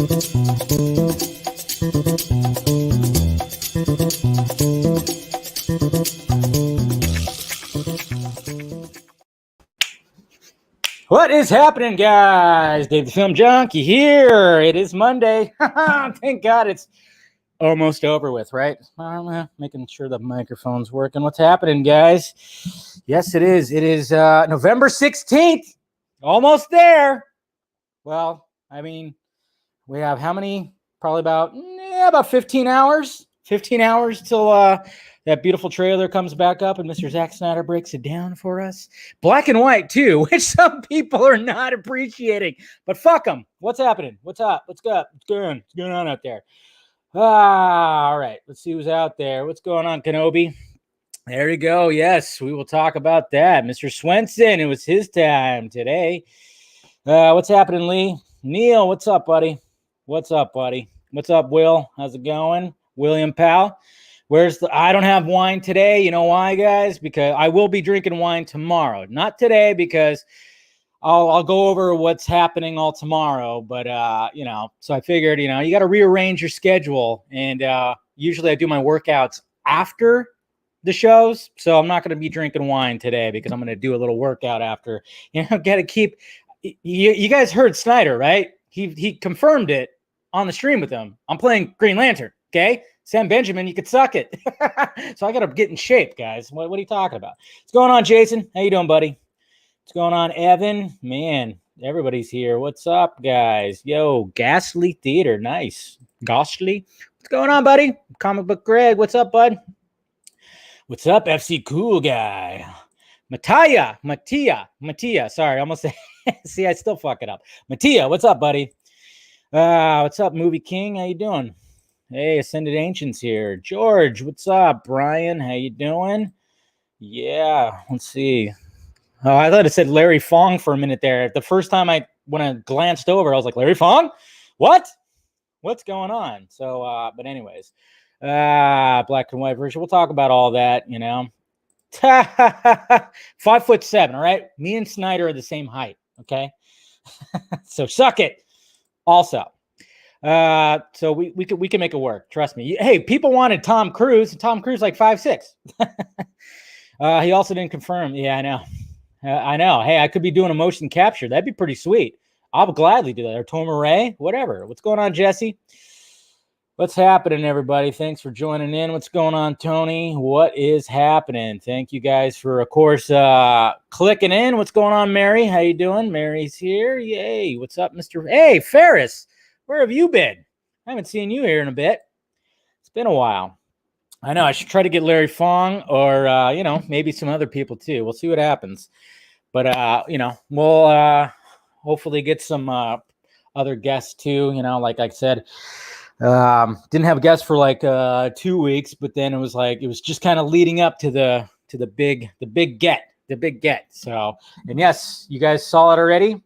What is happening, guys? Dave the Film Junkie here. It is Monday. Thank God it's almost over with, right? Making sure the microphone's working. What's happening, guys? Yes, it is. It is November 16th. Almost there. Well, I mean, we have how many? Probably about 15 hours. 15 hours till that beautiful trailer comes back up and Mr. Zack Snyder breaks it down for us. Black and white, too, which some people are not appreciating. But fuck them. What's happening? What's up? What's up? What's going on out there? All right. Let's see who's out there. What's going on, Kenobi? There you go. Yes, we will talk about that. Mr. Swenson, it was his time today. What's happening, Lee? Neil, what's up, buddy? What's up, buddy? What's up, Will? How's it going? William Powell. I don't have wine today. You know why, guys? Because I will be drinking wine tomorrow. Not today because I'll go over what's happening all tomorrow. But, so I figured, you got to rearrange your schedule. And usually I do my workouts after the shows. So I'm not going to be drinking wine today because I'm going to do a little workout after. Got to keep – you guys heard Snyder, right? He confirmed it on the stream with him. I'm playing Green Lantern, okay? Sam Benjamin, you could suck it. So I got to get in shape, guys. What are you talking about? What's going on, Jason? How you doing, buddy? What's going on, Evan? Man, everybody's here. What's up, guys? Yo, Ghastly Theater. Nice. Ghastly. What's going on, buddy? Comic Book Greg. What's up, bud? What's up, FC Cool Guy? Mattia. Sorry, I almost said. See, I still fuck it up. Mattia, what's up, buddy? What's up, Movie King? How you doing? Hey, Ascended Ancients here. George, what's up? Brian, how you doing? Yeah, let's see. Oh, I thought it said Larry Fong for a minute there. The first time when I glanced over, I was like, Larry Fong? What? What's going on? So, but anyways, black and white version. We'll talk about all that, 5'7", all right? Me and Snyder are the same height, okay? So suck it. Also, so we can make it work. Trust me. Hey, people wanted Tom Cruise, and Tom Cruise like 5'6". He also didn't confirm. Yeah, I know. Hey, I could be doing a motion capture. That'd be pretty sweet. I'll gladly do that. Or Tom Ray, whatever. What's going on, Jesse? What's happening, everybody? Thanks for joining in. What's going on, Tony? What is happening? Thank you guys for, of course, clicking in. What's going on, Mary? How you doing? Mary's here. Yay. What's up, Mr. Hey, Ferris? Where have you been? I haven't seen you here in a bit. It's been a while. I know. I should try to get Larry Fong or, maybe some other people too. We'll see what happens. But, we'll hopefully get some other guests too. Like I said, didn't have guests for like 2 weeks, but then it was just kind of leading up to the big get. So, and yes, you guys saw it already.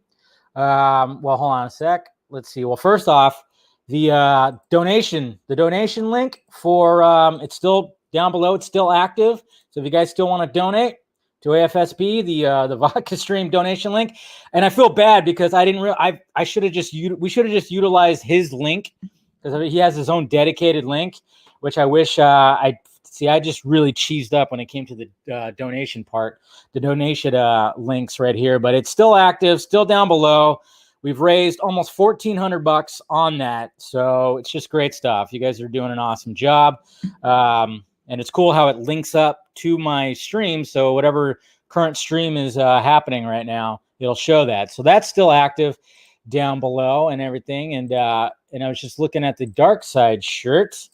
Well, hold on a sec. Let's see. Well, first off, the donation link for it's still down below. It's still active. So if you guys still want to donate to AFSP, the vodka stream donation link, and I feel bad because I didn't. We should have just utilized his link because he has his own dedicated link, which I wish I just really cheesed up when it came to the donation part. The donation links right here, but it's still active, still down below. We've raised almost $1,400 on that, so it's just great stuff. You guys are doing an awesome job, and it's cool how it links up to my stream. So whatever current stream is happening right now, it'll show that. So that's still active down below and everything. And I was just looking at the Dark Side shirt,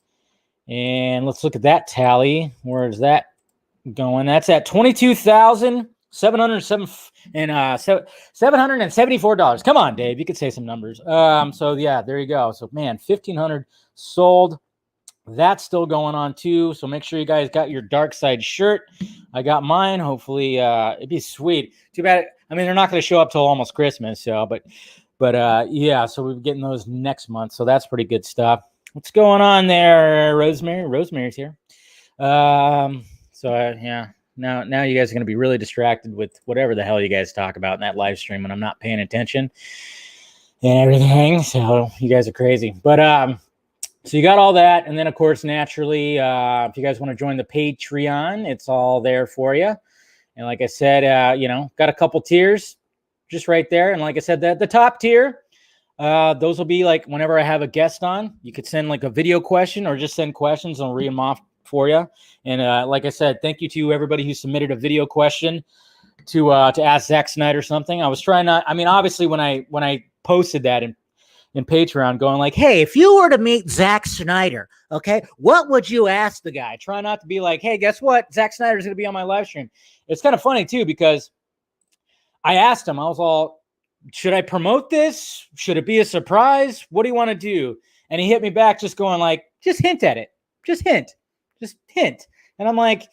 and let's look at that tally. Where is that going? That's at $22,774. Come on, Dave, you could say some numbers. So yeah, there you go. So man, 1,500 sold. That's still going on too. So make sure you guys got your Dark Side shirt. I got mine. Hopefully, it'd be sweet. Too bad. I mean, they're not going to show up till almost Christmas. So, but yeah. So we're getting those next month. So that's pretty good stuff. What's going on there, Rosemary? Rosemary's here. Yeah. Now you guys are going to be really distracted with whatever the hell you guys talk about in that live stream when I'm not paying attention. and everything. So you guys are crazy. But so you got all that. And then, of course, naturally, if you guys want to join the Patreon, it's all there for you. And like I said, got a couple tiers just right there. And like I said, the top tier, those will be like whenever I have a guest on, you could send like a video question or just send questions and I'll read them off for you. And like I said, thank you to everybody who submitted a video question to ask Zack Snyder something. I was trying not, I mean, obviously when I posted that in Patreon going like, hey, if you were to meet Zack Snyder, okay, what would you ask the guy? Try not to be like, hey, guess what? Zack Snyder's going to be on my live stream. It's kind of funny too, because I asked him, I was all, should I promote this? Should it be a surprise? What do you want to do? And he hit me back just going like, just hint at it. Just hint. And I'm like,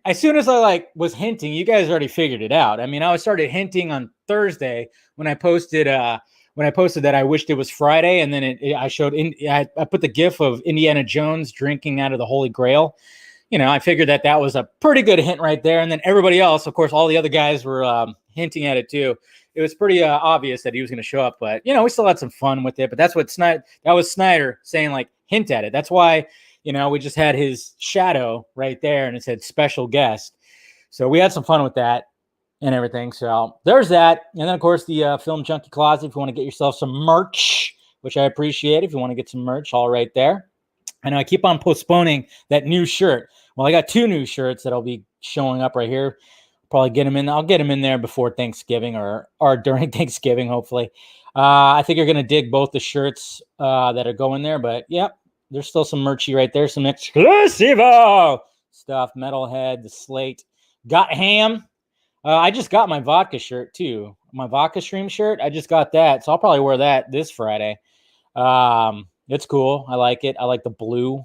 as soon as I was hinting, you guys already figured it out. I mean, I started hinting on Thursday when I posted that I wished it was Friday, and then I put the gif of Indiana Jones drinking out of the Holy Grail. I figured that was a pretty good hint right there. And then everybody else, of course, all the other guys were hinting at it too. It was pretty obvious that he was going to show up, but we still had some fun with it. But that's what that was Snyder saying, like, hint at it. That's why, we just had his shadow right there and it said special guest. So we had some fun with that and everything. So there's that. And then, of course, the Film Junkie Closet, if you want to get yourself some merch, which I appreciate. If you want to get some merch, all right there. I know I keep on postponing that new shirt. Well, I got 2 new shirts that'll be showing up right here. Probably get them in. I'll get them in there before Thanksgiving or during Thanksgiving, hopefully. I think you're going to dig both the shirts that are going there. But, yep, there's still some merchy right there. Some exclusive stuff. Metalhead, the Slate. Got Ham. I just got my vodka shirt, too. My vodka stream shirt. I just got that. So I'll probably wear that this Friday. It's cool. I like it. I like the blue.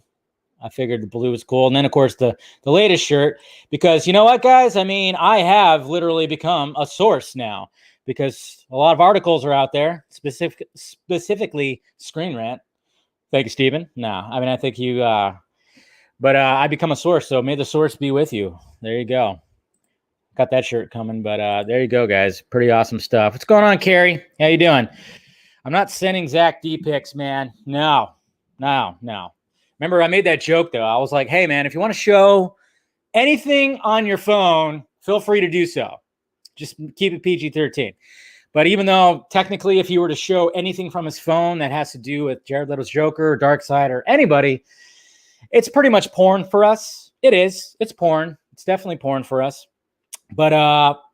I figured the blue was cool. And then, of course, the latest shirt, because you know what, guys? I mean, I have literally become a source now because a lot of articles are out there, specifically Screen Rant. Thank you, Steven. No, I mean, I think you, but I become a source. So may the source be with you. There you go. Got that shirt coming, but there you go, guys. Pretty awesome stuff. What's going on, Carrie? How you doing? I'm not sending Zach D-pics, man. No. Remember, I made that joke, though. I was like, hey, man, if you want to show anything on your phone, feel free to do so. Just keep it PG-13. But even though, technically, if you were to show anything from his phone that has to do with Jared Leto's Joker or Darkseid or anybody, it's pretty much porn for us. It is. It's porn. It's definitely porn for us. But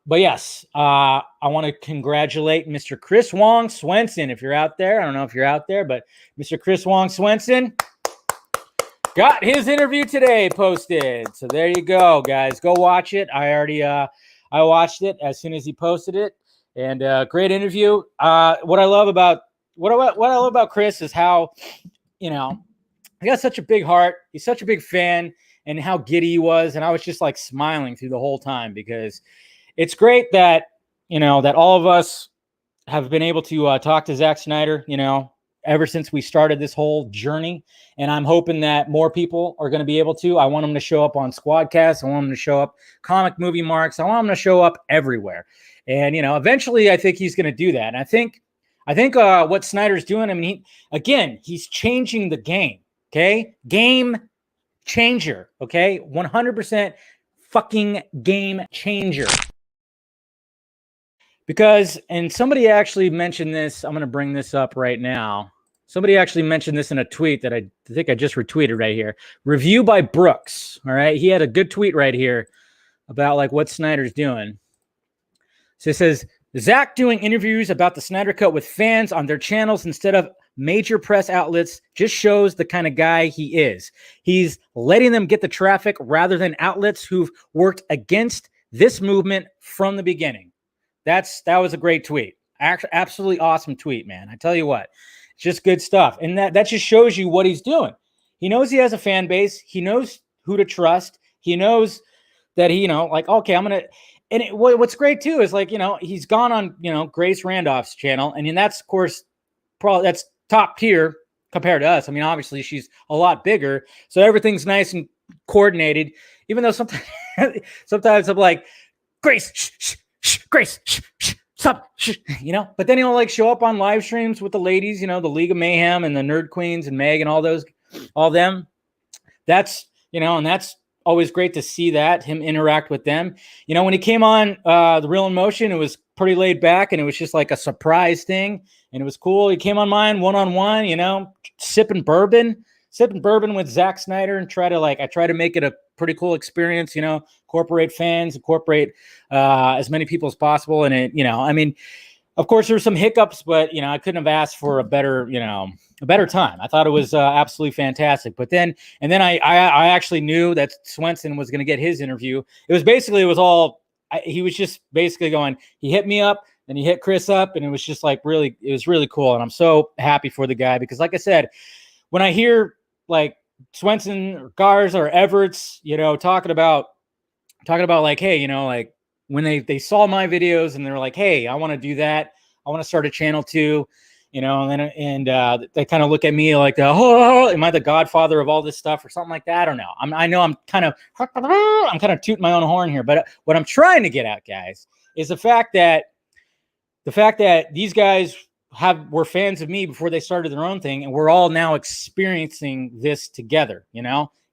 yes, I want to congratulate Mr. Chris Wong Swenson. If you're out there, I don't know if you're out there, but Mr. Chris Wong Swenson got his interview today posted. So there you go, guys. Go watch it. I watched it as soon as he posted it, and great interview. What I love about Chris is how, he got such a big heart. He's such a big fan. And how giddy he was. And I was just like smiling through the whole time because it's great that, that all of us have been able to talk to Zack Snyder, ever since we started this whole journey. And I'm hoping that more people are going to be able to. I want them to show up on Squadcast. I want them to show up Comic Movie Marks. I want them to show up everywhere. And, eventually I think he's going to do that. And I think what Snyder's doing, I mean, he's changing the game. Okay. Game changer, okay? 100% fucking game changer. Because, and somebody actually mentioned this, I'm going to bring this up right now. Somebody actually mentioned this in a tweet that I think I just retweeted right here. Review by Brooks, all right? He had a good tweet right here about like what Snyder's doing. So it says, Zack doing interviews about the Snyder Cut with fans on their channels instead of major press outlets just shows the kind of guy he is. He's letting them get the traffic rather than outlets who've worked against this movement from the beginning. That was a great tweet. Absolutely awesome tweet, man. I tell you what, it's just good stuff. And that just shows you what he's doing. He knows he has a fan base. He knows who to trust. He knows that he, okay, I'm going to, and what's great too is like, he's gone on, Grace Randolph's channel. And that's, of course, probably that's top tier compared to us. I mean, obviously she's a lot bigger. So everything's nice and coordinated, even though sometimes I'm like, Grace, Grace, Sup, but then he'll like show up on live streams with the ladies, the League of Mayhem and the Nerd Queens and Meg and all them. That's, and that's always great to see that, him interact with them. When he came on The Real in Motion, it was pretty laid back and it was just like a surprise thing. And it was cool. He came on mine one-on-one, sipping bourbon with Zack Snyder and try to make it a pretty cool experience, incorporate fans, incorporate as many people as possible. And it, of course there's some hiccups, but I couldn't have asked for a better time. I thought it was absolutely fantastic. But then I actually knew that Swenson was going to get his interview. He was just basically going, he hit me up and he hit Chris up. And it was just like it was really cool. And I'm so happy for the guy because like I said, when I hear like Swenson or Garza or Everett's, talking about like, hey, like when they saw my videos and they're like, hey, I want to do that. I want to start a channel too, and they kind of look at me like, oh, am I the godfather of all this stuff or something like that? I don't know. I'm kind of tooting my own horn here, but what I'm trying to get at, guys, is the fact that these guys were fans of me before they started their own thing, and we're all now experiencing this together.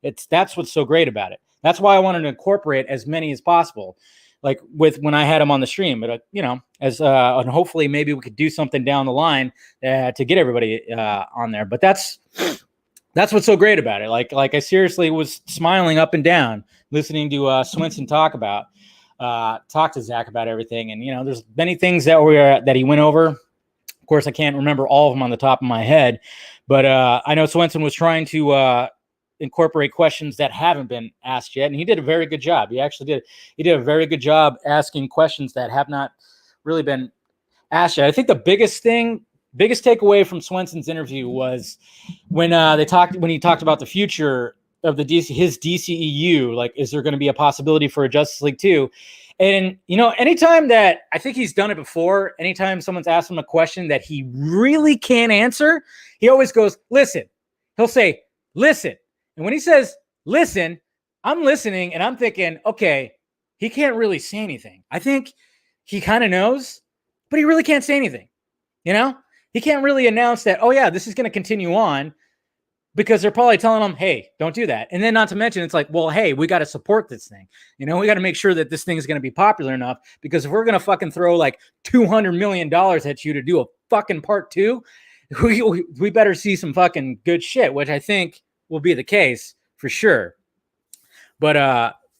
That's what's so great about it. That's why I wanted to incorporate as many as possible, like when I had them on the stream. But and hopefully maybe we could do something down the line to get everybody on there. But that's what's so great about it. Like I seriously was smiling up and down listening to Swenson talk to Zach about everything. And there's many things that he went over. Of course, I can't remember all of them on the top of my head, but I know Swenson was trying to incorporate questions that haven't been asked yet, and he did a very good job. He actually did. He did a very good job asking questions that have not really been asked yet. I think the biggest takeaway from Swenson's interview was when he talked about the future of his DCEU. Like, is there going to be a possibility for a Justice League 2? And, anytime that I think he's done it before, anytime someone's asked him a question that he really can't answer, he always goes, listen. He'll say, listen. And when he says, listen, I'm listening and I'm thinking, okay, he can't really say anything. I think he kind of knows, but he really can't say anything. He can't really announce that, oh yeah, this is going to continue on, because they're probably telling him, hey, don't do that. And then not to mention, it's like, well, hey, we got to support this thing. We got to make sure that this thing is going to be popular enough, because if we're going to fucking throw like $200 million at you to do a fucking part 2, we better see some fucking good shit, which I think will be the case for sure. But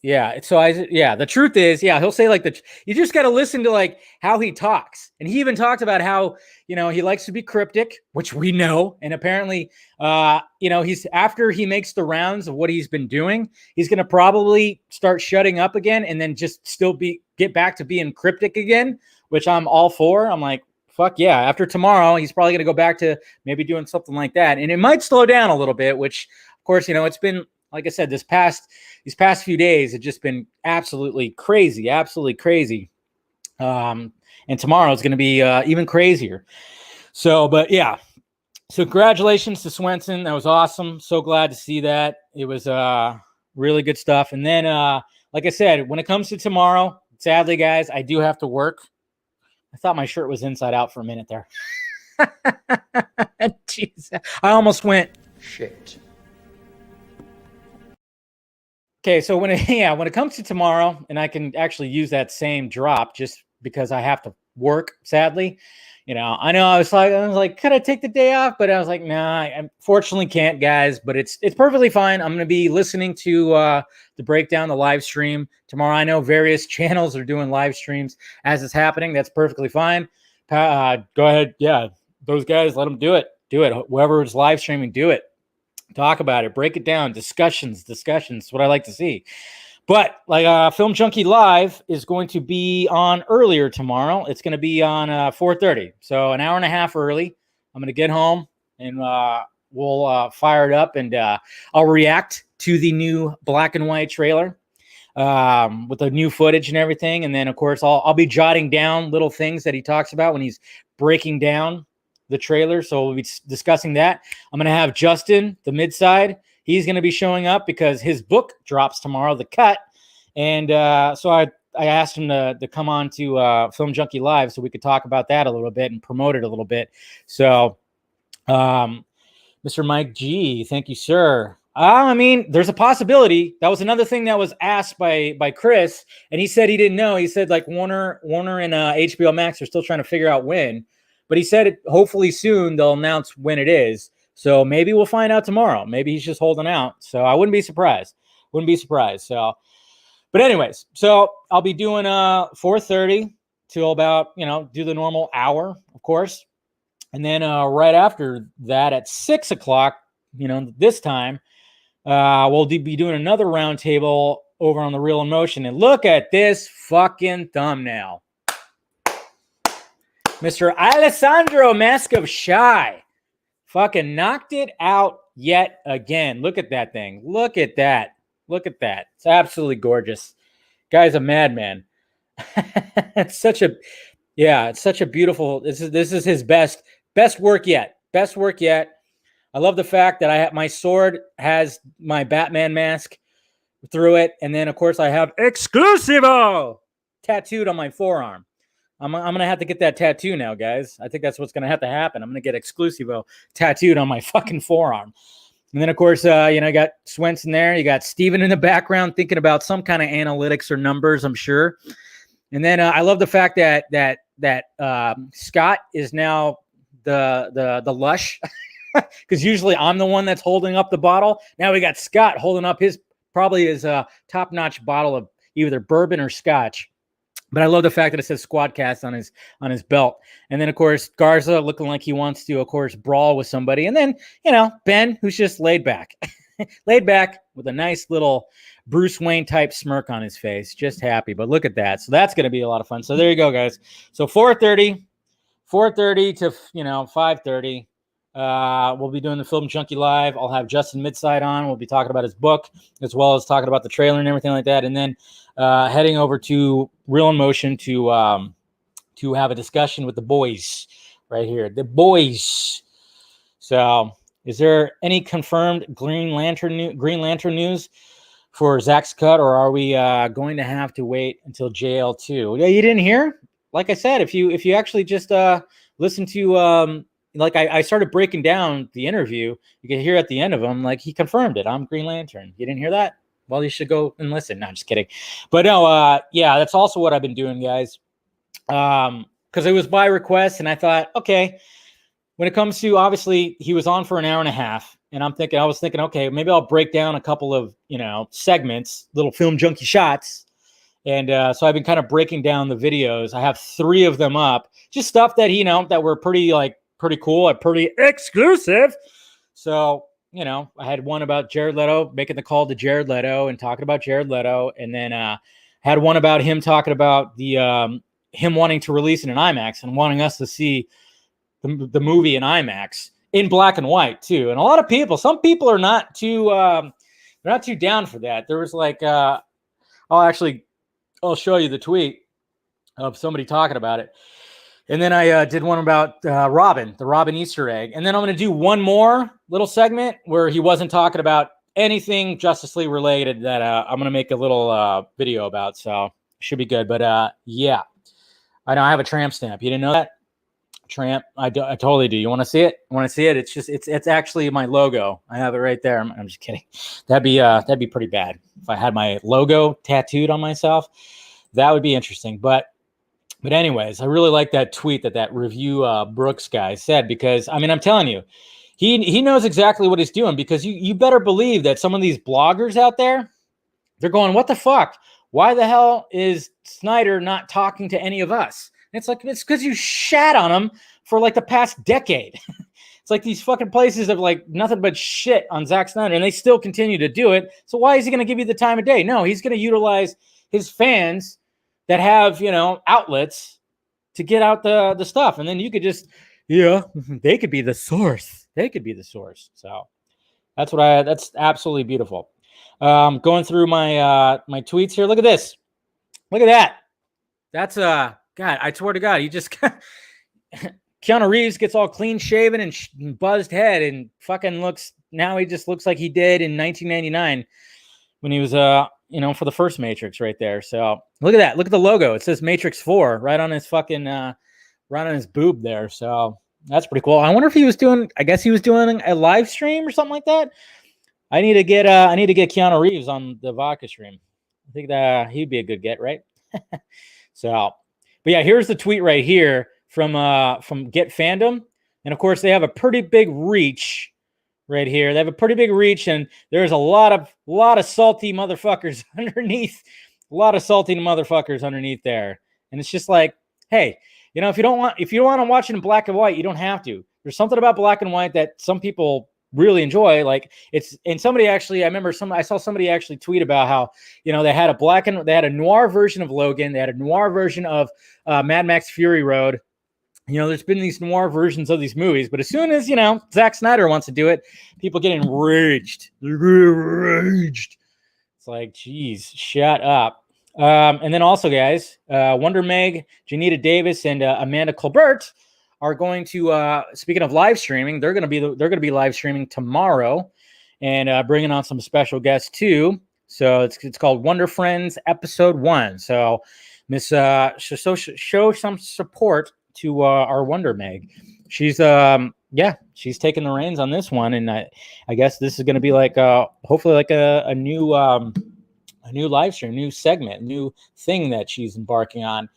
the truth is, he'll say like you just got to listen to like how he talks. And he even talked about how, he likes to be cryptic, which we know. And apparently, he's, after he makes the rounds of what he's been doing, he's going to probably start shutting up again and then just still get back to being cryptic again, which I'm all for. I'm like, fuck yeah. After tomorrow, he's probably going to go back to maybe doing something like that. And it might slow down a little bit, which of course, it's been, like I said, these past few days have just been absolutely crazy. And tomorrow is going to be even crazier. So, but yeah. So congratulations to Swenson. That was awesome. So glad to see that. It was really good stuff. And then, like I said, when it comes to tomorrow, sadly, guys, I do have to work. I thought my shirt was inside out for a minute there. Jeez, I almost went, shit. Okay, so when it comes to tomorrow, and I can actually use that same drop just because I have to work, sadly. I know I was like, could I take the day off? But I was like, nah, I unfortunately can't, guys. But it's perfectly fine. I'm going to be listening to the breakdown, the live stream tomorrow. I know various channels are doing live streams as it's happening. That's perfectly fine. Go ahead. Yeah, those guys, let them do it. Do it. Whoever is live streaming, do it. Talk about it, break it down, discussions, what I like to see. But like Film Junkie Live is going to be on earlier tomorrow. It's going to be on 4:30, so an hour and a half early. I'm going to get home and we'll fire it up, and I'll react to the new black and white trailer with the new footage and everything. And then of course I'll be jotting down little things that he talks about when he's breaking down the trailer. So we'll be discussing that. I'm going to have Justin, the mid-side. He's going to be showing up because his book drops tomorrow, The Cut. And so I I asked him to come on to Film Junkie Live so we could talk about that a little bit and promote it a little bit. So, Mr. Mike G, thank you, sir. I mean, there's a possibility. That was another thing that was asked by Chris, and he said he didn't know. He said like Warner and HBO Max are still trying to figure out when, but he said hopefully soon they'll announce when it is. So maybe we'll find out tomorrow. Maybe he's just holding out. So I wouldn't be surprised. So, but anyways, so I'll be doing 4:30 till about, do the normal hour, of course. And then right after that at 6 o'clock, this time, we'll be doing another roundtable over on the Real in Motion. And look at this fucking thumbnail. Mr. Alessandro Mask of Shy fucking knocked it out yet again. Look at that thing. Look at that. It's absolutely gorgeous. Guy's a madman. It's such a beautiful, this is his best work yet. I love the fact that my sword has my Batman mask through it. And then of course I have Exclusivo tattooed on my forearm. I'm going to have to get that tattoo now, guys. I think that's what's going to have to happen. I'm going to get Exclusivo tattooed on my fucking forearm. And then, of course, you got Swenson there. You got Steven in the background thinking about some kind of analytics or numbers, I'm sure. And then I love the fact that Scott is now the lush, because usually I'm the one that's holding up the bottle. Now we got Scott holding up his top-notch bottle of either bourbon or scotch. But I love the fact that it says Squadcast on his belt. And then, of course, Garza looking like he wants to, of course, brawl with somebody. And then, Ben, who's just laid back. Laid back with a nice little Bruce Wayne type smirk on his face. Just happy. But look at that. So that's going to be a lot of fun. So there you go, guys. So 4:30 to, 5:30. We'll be doing the Film Junkie Live. I'll have Justin Midside on. We'll be talking about his book as well as talking about the trailer and everything like that. And then heading over to Real in Motion to have a discussion with the boys right here. The boys. So is there any confirmed Green Lantern news for Zack's cut, or are we going to have to wait until JL2? Yeah, you didn't hear? Like I said, if you actually just listen to I started breaking down the interview, you can hear at the end of them, like he confirmed it. I'm Green Lantern. You didn't hear that? Well, you should go and listen. No, I'm just kidding. But no, that's also what I've been doing, guys. Because it was by request, and I thought, okay, when it comes to, obviously, he was on for an hour and a half, and I was thinking, okay, maybe I'll break down a couple of, segments, little Film Junkie shots. And so I've been kind of breaking down the videos. I have 3 of them up, just stuff that, that were pretty cool, pretty exclusive. So, I had one about Jared Leto, making the call to Jared Leto and talking about Jared Leto. And then had one about him talking about the him wanting to release it in IMAX and wanting us to see the movie in IMAX in black and white too. And a lot of some people are not too down for that. There was like, I'll show you the tweet of somebody talking about it. And then I did one about the Robin Easter egg. And then I'm going to do one more little segment where he wasn't talking about anything Justice League related that I'm going to make a little video about. So should be good. But yeah, I know I have a tramp stamp. You didn't know that? Tramp. I totally do. You want to see it? It's actually my logo. I have it right there. I'm just kidding. That'd be pretty bad if I had my logo tattooed on myself. That would be interesting. But anyways, I really like that tweet that review Brooks guy said, because I'm telling you, he knows exactly what he's doing, because you better believe that some of these bloggers out there, they're going, what the fuck? Why the hell is Snyder not talking to any of us? And it's like, it's because you shat on him for like the past decade. It's like these fucking places have like nothing but shit on Zack Snyder, and they still continue to do it. So why is he going to give you the time of day? No, he's going to utilize his fans that have, outlets to get out the stuff. And then you could just, they could be the source. So that's absolutely beautiful. Going through my tweets here. Look at this. Look at that. That's God, I swear to God, Keanu Reeves gets all clean shaven and buzzed head and fucking he just looks like he did in 1999 when he was for the first Matrix right there. So look at that. Look at the logo. It says Matrix 4 right on his fucking, right on his boob there. So that's pretty cool. I wonder if he was doing a live stream or something like that. I need to get Keanu Reeves on the vodka stream. I think that he'd be a good get, right? So, but yeah, here's the tweet right here from Get Fandom. And of course, they have a pretty big reach right here. They have a pretty big reach, and there's a lot of salty motherfuckers underneath. A lot of salty motherfuckers underneath there. And it's just like, hey, if you don't want to watch it in black and white, you don't have to. There's something about black and white that some people really enjoy. Like and somebody actually, I saw somebody actually tweet about how, they had a noir version of Logan. They had a noir version of Mad Max Fury Road. There's been these noir versions of these movies, but as soon as, Zack Snyder wants to do it, people get enraged. Enraged. It's like, geez, shut up. And then also, guys, Wonder Meg, Janita Davis, and Amanda Colbert are going to, speaking of live streaming, they're going to be live streaming tomorrow and bringing on some special guests too. So it's called Wonder Friends Episode 1. So show some support to our Wonder Meg. She's she's taking the reins on this one, and I guess this is going to be like hopefully like a new live stream, new segment, new thing that she's embarking on.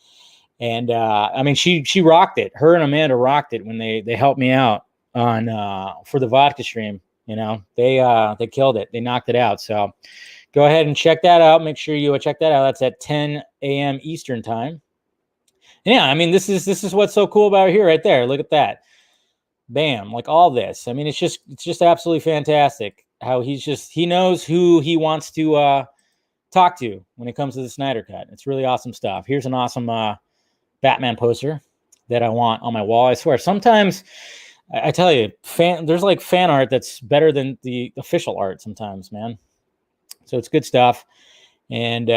And she rocked it. Her and Amanda rocked it when they helped me out on for the vodka stream. They killed it. They knocked it out. So go ahead and check that out. Make sure you check that out. That's at 10 a.m. Eastern time. Yeah, this is what's so cool about it here, right there. Look at that. Bam, like all this. It's just absolutely fantastic how he knows who he wants to talk to when it comes to the Snyder Cut. It's really awesome stuff. Here's an awesome Batman poster that I want on my wall. I swear, sometimes I tell you, there's like fan art that's better than the official art sometimes, man. So it's good stuff. And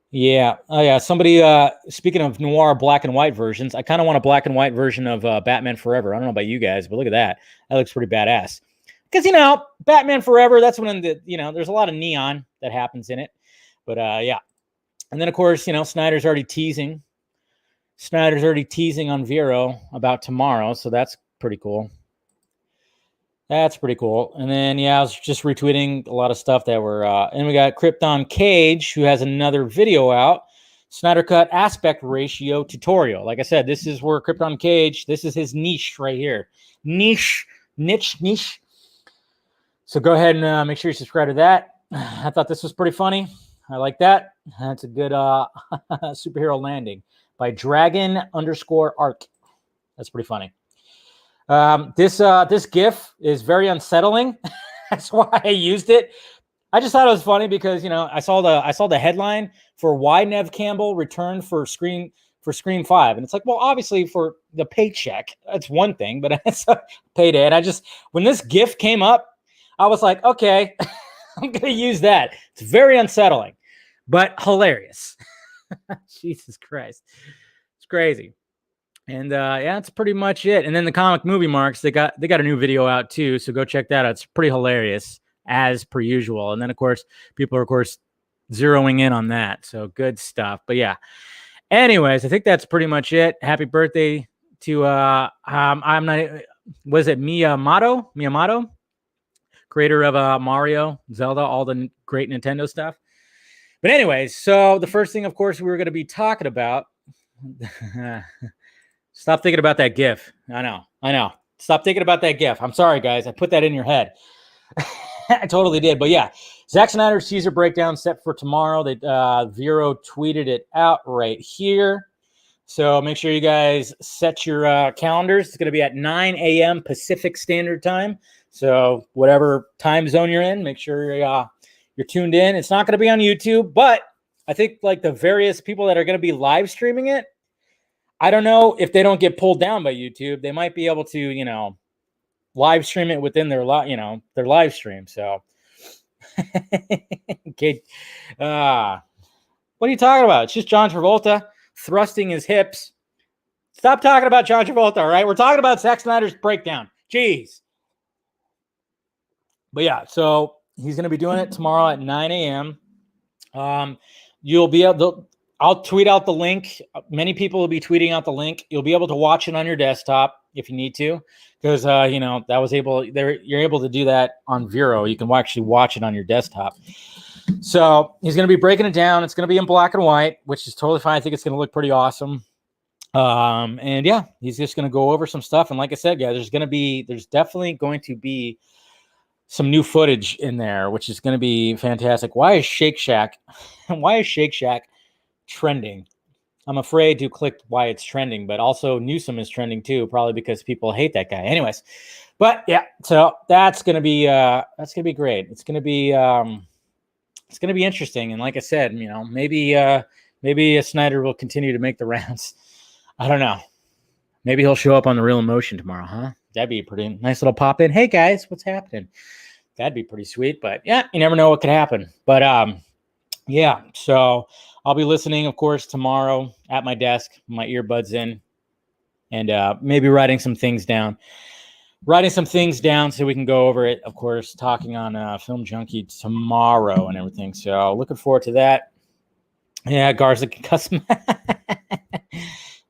yeah. Oh, yeah. Somebody, speaking of noir black and white versions, I kind of want a black and white version of Batman Forever. I don't know about you guys, but look at that. That looks pretty badass. Because, Batman Forever, that's when there's a lot of neon that happens in it. But, yeah. And then, of course, Snyder's already teasing on Vero about tomorrow. So that's pretty cool. That's pretty cool. And then, I was just retweeting a lot of stuff that were, and we got Krypton Cage, who has another video out, Snyder Cut aspect ratio tutorial. Like I said, this is where Krypton Cage, this is his niche right here. Niche. So go ahead and make sure you subscribe to that. I thought this was pretty funny. I like that. That's a good superhero landing by Dragon_Arc. That's pretty funny. This GIF is very unsettling. That's why I used it. I just thought it was funny because I saw the headline for why Nev Campbell returned for Scream 5, and it's like, well, obviously for the paycheck, that's one thing, but it's a payday. And when this GIF came up, I was like, okay, I'm gonna use that. It's very unsettling, but hilarious. Jesus Christ, it's crazy. And that's pretty much it. And then the Comic Movie Marks, they got a new video out too, so go check that out. It's pretty hilarious as per usual. And then of course, people are zeroing in on that. So good stuff. But yeah. Anyways, I think that's pretty much it. Happy birthday to Miyamoto, creator of Mario, Zelda, all the great Nintendo stuff. But anyways, so the first thing, of course, we were going to be talking about. Stop thinking about that GIF. I know. Stop thinking about that GIF. I'm sorry, guys. I put that in your head. I totally did. But yeah, Zack Snyder's teaser breakdown set for tomorrow. Vero tweeted it out right here. So make sure you guys set your calendars. It's going to be at 9 a.m. Pacific Standard Time. So whatever time zone you're in, make sure you're tuned in. It's not going to be on YouTube, but I think like the various people that are going to be live streaming it, I don't know if they don't get pulled down by YouTube. They might be able to, live stream it within their live stream. So, okay. What are you talking about? It's just John Travolta thrusting his hips. Stop talking about John Travolta, all right? We're talking about Zack Snyder's breakdown. Jeez. But yeah, so he's going to be doing it tomorrow at 9 a.m. You'll be able to, I'll tweet out the link. Many people will be tweeting out the link. You'll be able to watch it on your desktop if you need to, because you're able to do that on Vero. You can actually watch it on your desktop. So he's going to be breaking it down. It's going to be in black and white, which is totally fine. I think it's going to look pretty awesome. And yeah, he's just going to go over some stuff. And like I said, yeah, there's definitely going to be some new footage in there, which is going to be fantastic. Why is Shake Shack trending? I'm afraid to click why it's trending, but also Newsom is trending too, probably because people hate that guy. Anyways, but yeah, so that's going to be great. It's going to be interesting. And like I said, maybe Snyder will continue to make the rounds. I don't know. Maybe he'll show up on The Real Emotion tomorrow, huh? That'd be a pretty nice little pop in. Hey guys, what's happening? That'd be pretty sweet, but yeah, you never know what could happen. But yeah, so I'll be listening, of course, tomorrow at my desk, my earbuds in, and maybe writing some things down so we can go over it, of course, talking on Film Junkie tomorrow and everything. So looking forward to that. Yeah, Garza can cuss him.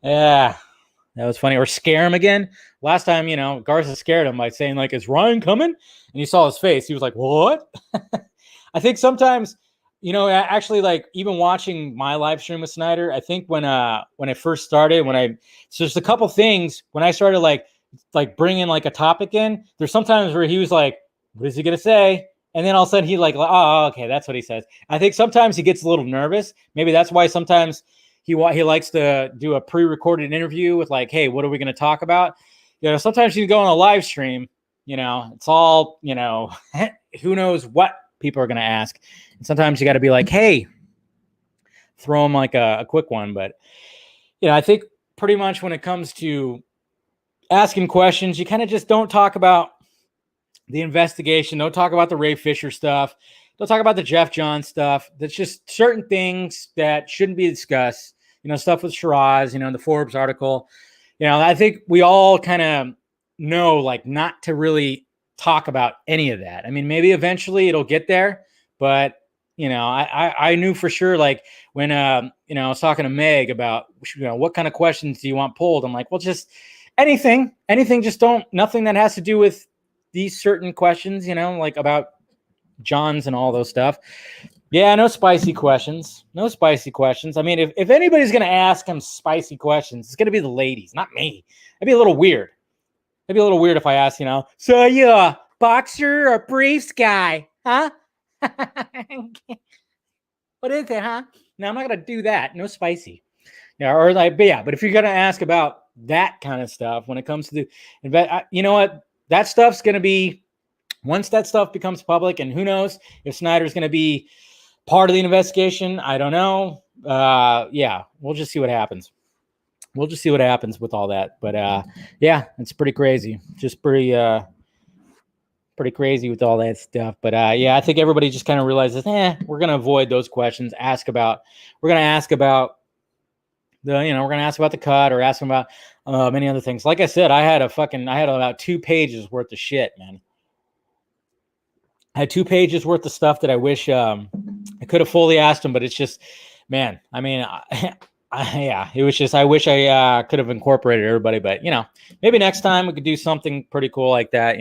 Yeah, that was funny. Or scare him again. Last time, Garza scared him by saying, like, is Ryan coming? And you saw his face. He was like, what? I think sometimes, actually, like, even watching my live stream with Snyder, I think when I first started, so there's a couple things when I started like bringing like a topic in, there's sometimes where he was like, what is he going to say? And then all of a sudden he like, oh, okay, that's what he says. I think sometimes he gets a little nervous. Maybe that's why sometimes he likes to do a pre-recorded interview with like, hey, what are we going to talk about? Sometimes you go on a live stream, it's all, who knows what people are going to ask. And sometimes you got to be like, hey, throw them like a quick one. But, I think pretty much when it comes to asking questions, you kind of just don't talk about the investigation. Don't talk about the Ray Fisher stuff. Don't talk about the Jeff Johns stuff. That's just certain things that shouldn't be discussed. Stuff with Shiraz, the Forbes article. I think we all kind of know, like, not to really talk about any of that. I mean, maybe eventually it'll get there, but, I knew for sure, like, when, I was talking to Meg about, what kind of questions do you want pulled? I'm like, well, just anything, just nothing that has to do with these certain questions, like about Johns and all those stuff. Yeah, no spicy questions. I mean, if anybody's going to ask him spicy questions, it's going to be the ladies, not me. It'd be a little weird. If I ask, so are you a boxer or briefs guy, huh? What is it, huh? No, I'm not going to do that. No spicy. Yeah, but if you're going to ask about that kind of stuff when it comes to you know what? That stuff's going to be, once that stuff becomes public, and who knows if Snyder's going to be part of the investigation. I don't know. Yeah, we'll just see what happens. With all that. But yeah, it's pretty crazy. Just pretty crazy with all that stuff. But yeah, I think everybody just kind of realizes, we're going to avoid those questions. We're going to ask about the cut, or ask them about many other things. Like I said, I had about 2 pages worth of shit, man. I had 2 pages worth of stuff that I wish I could have fully asked him, but it's just, man, I mean, it was just, I wish I could have incorporated everybody, but, maybe next time we could do something pretty cool like that.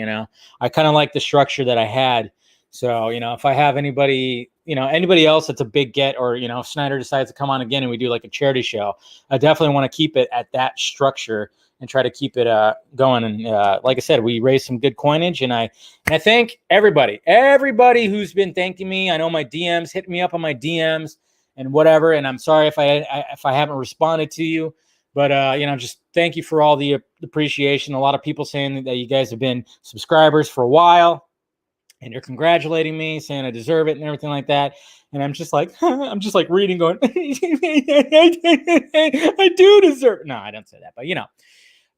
I kind of like the structure that I had. So, if I have anybody else that's a big get, or, if Snyder decides to come on again and we do like a charity show, I definitely want to keep it at that structure and try to keep it going. And like I said, we raised some good coinage, and I thank everybody who's been thanking me. I know my DMs, hit me up on my DMs and whatever. And I'm sorry if I haven't responded to you, but just thank you for all the appreciation. A lot of people saying that you guys have been subscribers for a while, and you're congratulating me, saying I deserve it and everything like that. And I'm just like, reading, going, I do deserve it. No, I don't say that, but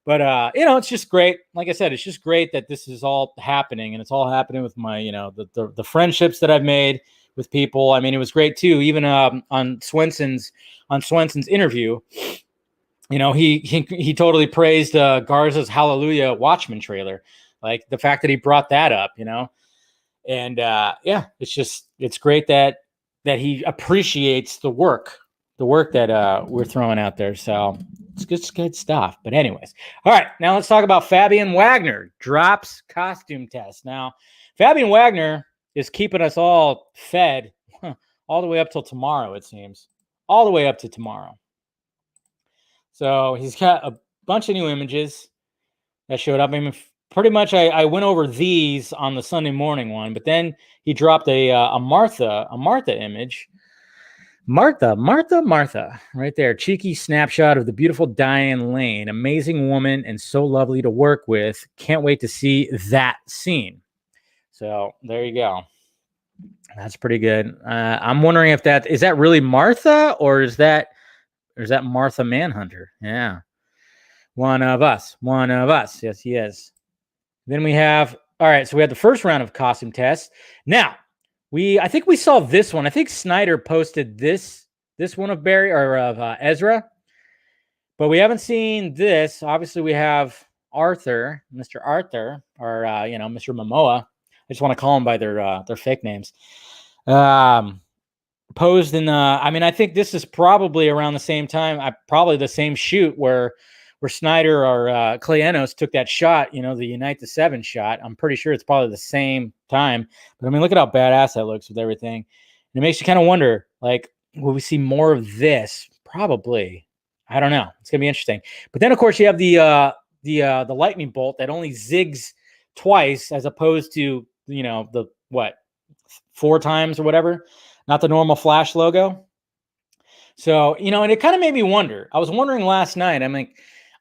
But, it's just great. Like I said, it's just great that this is all happening, and it's all happening with my, the friendships that I've made with people. I mean, it was great too. Even on Swenson's interview, he totally praised Garza's Hallelujah Watchmen trailer, like the fact that he brought that up, and yeah, it's great that that he appreciates the work that we're throwing out there. So it's good stuff. But anyways, all right, now let's talk about Fabian Wagner drops costume test. Now, Fabian Wagner is keeping us all fed all the way up till tomorrow, it seems. All the way up to tomorrow. So he's got a bunch of new images that showed up. I mean, pretty much I went over these on the Sunday morning one, but then he dropped a Martha image. Martha, right there. Cheeky snapshot of the beautiful Diane Lane. Amazing woman and so lovely to work with. Can't wait to see that scene. So there you go. That's pretty good. I'm wondering if is that really Martha or is that Martha Manhunter? Yeah. One of us. Yes, he is. Then we have, all right, so we had the first round of costume tests. Now, I think we saw this one. I think Snyder posted this one of Barry or of Ezra, but we haven't seen this. Obviously, we have Arthur, Mr. Arthur, or Mr. Momoa. I just want to call them by their fake names. Posed in I think this is probably around the same time. Probably the same shoot where Snyder or Clay Enos took that shot, the Unite the Seven shot. I'm pretty sure it's probably the same time. But I mean, look at how badass that looks with everything. And it makes you kind of wonder, like, will we see more of this? Probably. I don't know. It's gonna be interesting. But then, of course, you have the lightning bolt that only zigs twice, as opposed to the 4 times or whatever. Not the normal Flash logo. So and it kind of made me wonder. I was wondering last night.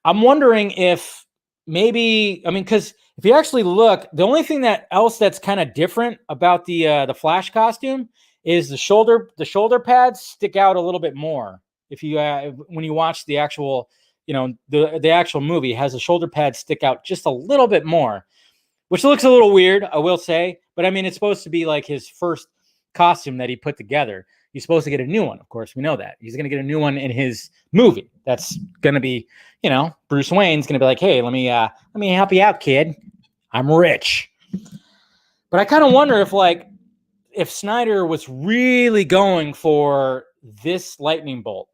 I'm wondering if maybe, because if you actually look, the only thing else that's kind of different about the Flash costume is the shoulder pads stick out a little bit more. If you when you watch the actual, the actual movie, it has the shoulder pads stick out just a little bit more, which looks a little weird, I will say. But I mean, it's supposed to be like his first costume that he put together. He's supposed to get a new one. Of course, we know that. He's going to get a new one in his movie. That's going to be, Bruce Wayne's going to be like, hey, let me help you out, kid. I'm rich. But I kind of wonder if Snyder was really going for this lightning bolt.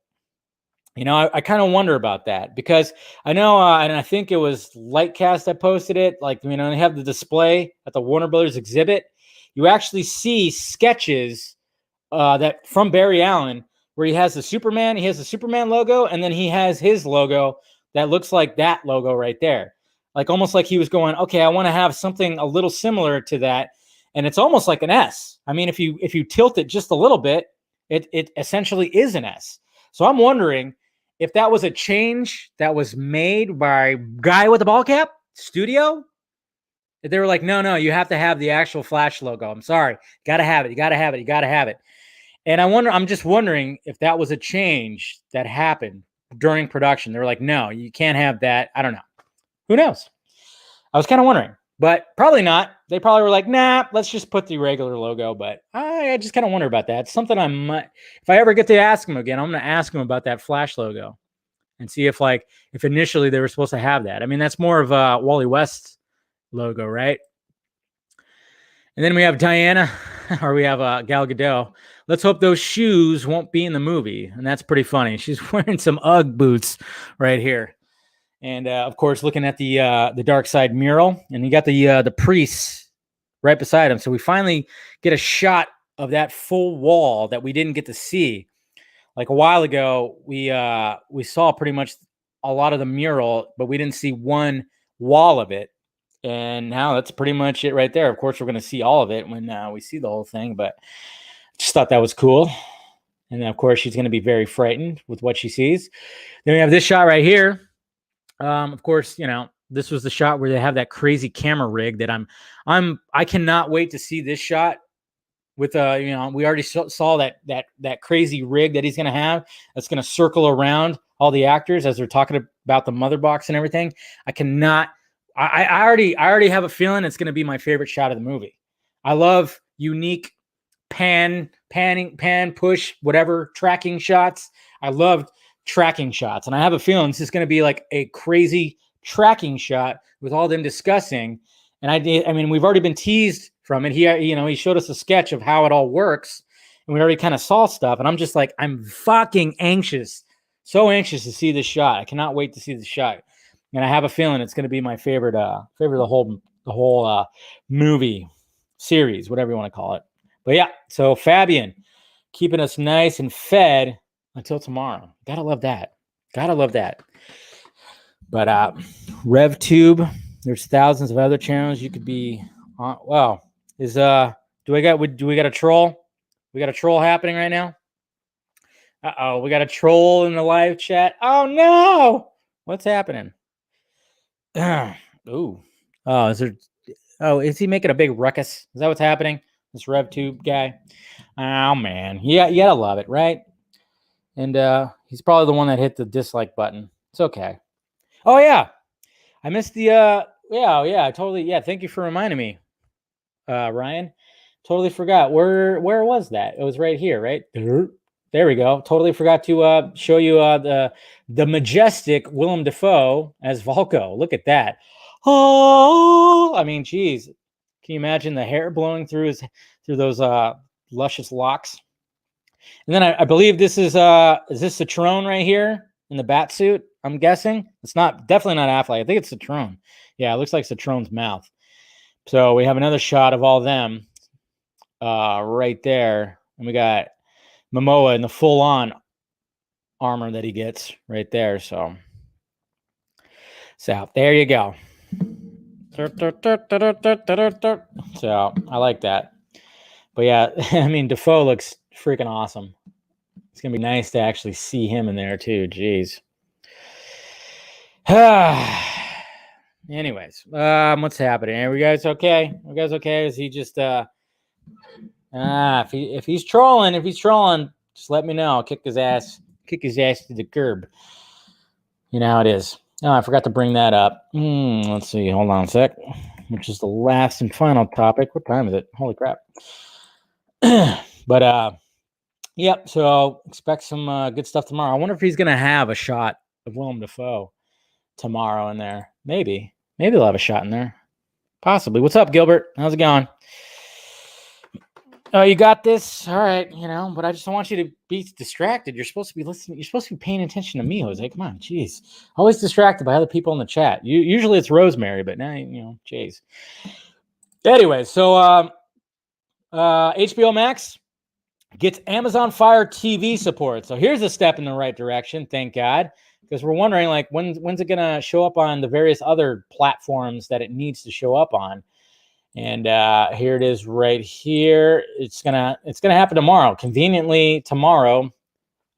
I kind of wonder about that, because I know, and I think it was Lightcast that posted it. They have the display at the Warner Brothers exhibit. You actually see sketches that from Barry Allen, where he has the Superman logo, and then he has his logo that looks like that logo right there. Almost like he was going, okay, I want to have something a little similar to that. And it's almost like an S. I mean, if you tilt it just a little bit, it essentially is an S. So I'm wondering if that was a change that was made by guy with the ball cap studio. They were like, no, you have to have the actual Flash logo. I'm sorry. You got to have it. And I'm just wondering if that was a change that happened during production. They were like, no, you can't have that. I don't know. Who knows? I was kind of wondering, but probably not. They probably were like, nah, let's just put the regular logo. But I just kind of wonder about that. It's something I might, if I ever get to ask him again, I'm going to ask him about that Flash logo and see if initially they were supposed to have that. I mean, that's more of a Wally West logo, right? And then we have Diana, or we have Gal Gadot. Let's hope those shoes won't be in the movie. And that's pretty funny. She's wearing some Ugg boots right here. And, of course, looking at the Dark Side mural. And you got the priests right beside him. So we finally get a shot of that full wall that we didn't get to see. Like a while ago, we saw pretty much a lot of the mural, but we didn't see one wall of it. And now that's pretty much it right there. Of course, we're going to see all of it when we see the whole thing, but just thought that was cool. And then, of course, she's going to be very frightened with what she sees. Then we have this shot right here. Of course, this was the shot where they have that crazy camera rig that I cannot wait to see this shot with, we already saw that crazy rig that he's going to have that's going to circle around all the actors as they're talking about the mother box and everything. I already have a feeling it's going to be my favorite shot of the movie. I love unique pan, push, whatever, tracking shots. I love tracking shots. And I have a feeling this is going to be like a crazy tracking shot with all them discussing. And I mean, we've already been teased from it. He showed us a sketch of how it all works. and we already kind of saw stuff. And I'm just like, I'm fucking anxious, so anxious to see this shot. I cannot wait to see the shot, and I have a feeling it's going to be my favorite. Favorite of the whole movie series, whatever you want to call it. But yeah, so Fabian keeping us nice and fed until tomorrow. Gotta love that. Gotta love that. But RevTube, there's thousands of other channels you could be on. Well, do we got a troll? We got a troll happening right now. Uh-oh, we got a troll in the live chat. Oh no! What's happening? Ooh. Oh, is he making a big ruckus? Is that what's happening? This RevTube guy? Oh man. Yeah, you gotta love it, right? And he's probably the one that hit the dislike button. It's okay. Oh yeah. I missed the totally. Thank you for reminding me. Ryan. Totally forgot. Where was that? It was right here, right? There we go. Totally forgot to show you the majestic Willem Dafoe as Volko. Look at that. Oh, I mean, geez. Can you imagine the hair blowing through those luscious locks? And then I believe this is this Citroen right here in the bat suit? I'm guessing. It's definitely not Affleck. I think it's Citroen. Yeah, it looks like Citroen's mouth. So we have another shot of all of them right there. And we got Momoa in the full-on armor that he gets right there. So there you go. So I like that. But yeah, I mean, Dafoe looks freaking awesome. It's going to be nice to actually see him in there too. Jeez. Anyways, what's happening? Are you guys okay? Are you guys okay? Is he just if he's trolling, just let me know. I'll kick his ass to the curb. You know how it is. Oh, I forgot to bring that up. Let's see. Hold on a sec. Which is the last and final topic. What time is it? Holy crap. But yep. So expect some good stuff tomorrow. I wonder if he's gonna have a shot of Willem Dafoe tomorrow in there. Maybe they'll have a shot in there. Possibly. What's up, Gilbert? How's it going? Oh, you got this? All right, but I just don't want you to be distracted. You're supposed to be listening. You're supposed to be paying attention to me, Jose. Come on, jeez. Always distracted by other people in the chat. Usually it's Rosemary, but now, jeez. Anyway, so HBO Max gets Amazon Fire TV support. So here's a step in the right direction, thank God. Because we're wondering, like, when's it going to show up on the various other platforms that it needs to show up on? And here it is right here. It's gonna happen tomorrow. Conveniently tomorrow,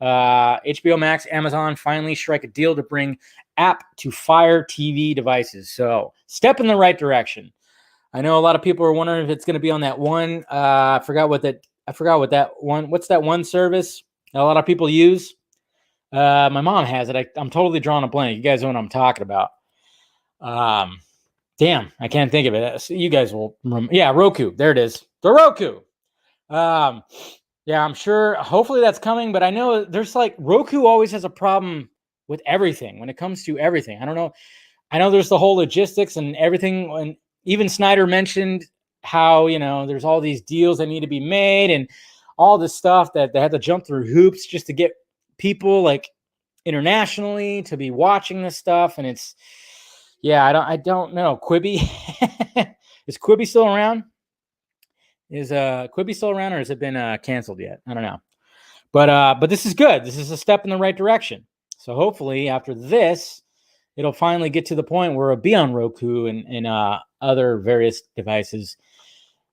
HBO Max, Amazon finally strike a deal to bring app to Fire TV devices. So step in the right direction. I know a lot of people are wondering if it's going to be on that one. I forgot what that one. What's that one service that a lot of people use? My mom has it. I'm totally drawing a blank. You guys know what I'm talking about. Damn, I can't think of it. So you guys will remember. Yeah, Roku. There it is. The Roku. Yeah, I'm sure. Hopefully that's coming, but I know there's Roku always has a problem with everything when it comes to everything. I don't know. I know there's the whole logistics and everything. And even Snyder mentioned how, there's all these deals that need to be made and all this stuff that they have to jump through hoops just to get people internationally to be watching this stuff. And it's, I don't know. Quibi. Is Quibi still around? Is Quibi still around, or has it been canceled yet? I don't know. But this is good. This is a step in the right direction. So hopefully after this, it'll finally get to the point where it'll be on Roku and other various devices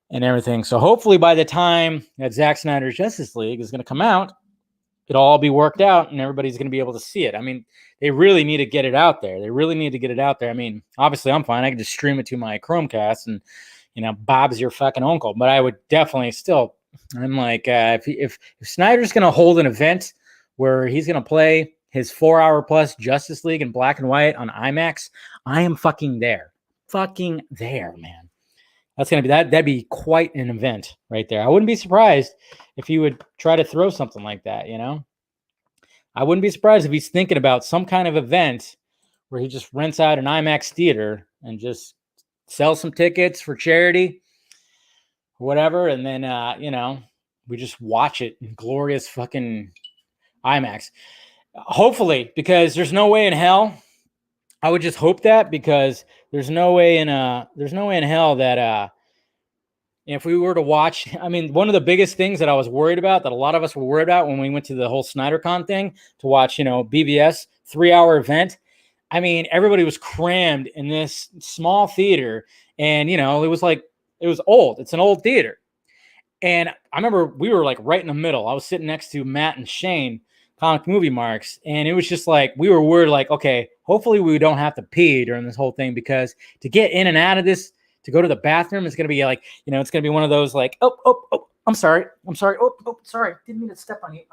and everything. So hopefully by the time that Zack Snyder's Justice League is going to come out, it'll all be worked out and everybody's going to be able to see it. I mean, they really need to get it out there. I mean, obviously I'm fine. I can just stream it to my Chromecast and, Bob's your fucking uncle. But I would definitely still, I'm like, if Snyder's going to hold an event where he's going to play his 4-hour plus Justice League in black and white on IMAX, I am fucking there. Fucking there, man. That's going to be that'd be quite an event right there. I wouldn't be surprised if he would try to throw something like that, I wouldn't be surprised if he's thinking about some kind of event where he just rents out an IMAX theater and just sells some tickets for charity or whatever. And then, we just watch it in glorious fucking IMAX. Hopefully, because there's no way in hell. I would just hope that, because there's no way in hell that if we were to watch, I mean, one of the biggest things that I was worried about, that a lot of us were worried about when we went to the whole SnyderCon thing to watch, BVS 3-hour event. I mean, everybody was crammed in this small theater, and it was old. It's an old theater. And I remember we were like right in the middle. I was sitting next to Matt and Shane, Comic Movie Marks, and it was just like, we were worried, like, okay, hopefully we don't have to pee during this whole thing, because to get in and out of this, to go to the bathroom, is going to be like, it's going to be one of those like, oh, I'm sorry, oh, sorry, didn't mean to step on you,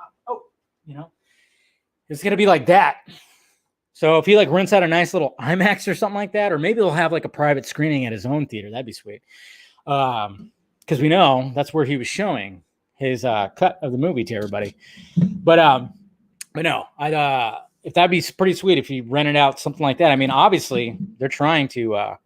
it's going to be like that. So if he like rents out a nice little IMAX or something like that, or maybe they'll have like a private screening at his own theater, that'd be sweet. Because we know that's where he was showing his cut of the movie to everybody. But no, if that'd be pretty sweet if he rented out something like that. I mean, obviously they're trying to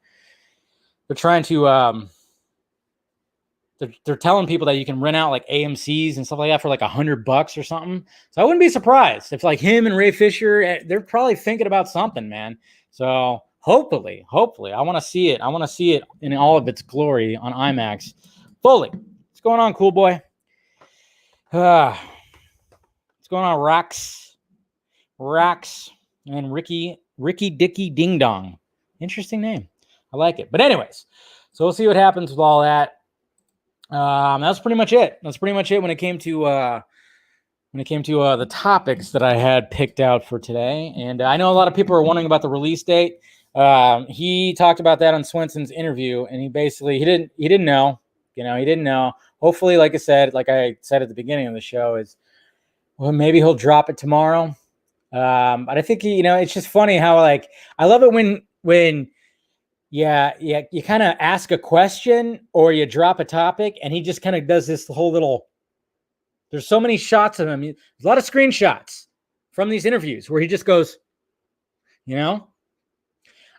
they're telling people that you can rent out like AMCs and stuff like that for like $100 or something. So I wouldn't be surprised if like him and Ray Fisher, they're probably thinking about something, man. So hopefully, I want to see it. I want to see it in all of its glory on IMAX fully. What's going on, cool boy? What's going on, Rax, and Ricky Dicky Ding Dong. Interesting name. I like it. But anyways, so we'll see what happens with all that. That's pretty much it. When it came to the topics that I had picked out for today. And I know a lot of people are wondering about the release date. He talked about that on Swenson's interview, and he didn't know. He didn't know. Hopefully, like I said at the beginning of the show, maybe he'll drop it tomorrow. But I think it's just funny how, like, I love it when you kind of ask a question or you drop a topic, and he just kind of does this whole little. There's so many shots of him. There's a lot of screenshots from these interviews where he just goes, And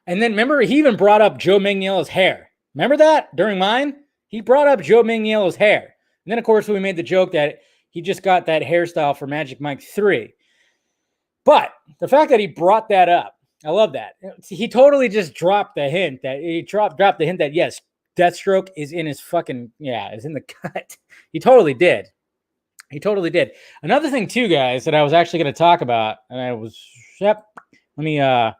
then remember, he even brought up Joe Manganiello's hair. Remember that during mine? He brought up Joe Manganiello's hair. And then, of course, we made the joke that he just got that hairstyle for Magic Mike 3. But the fact that he brought that up, I love that. He totally just dropped the hint that yes, Deathstroke is in his is in the cut. He totally did. Another thing too, guys, that I was actually going to talk about, and let me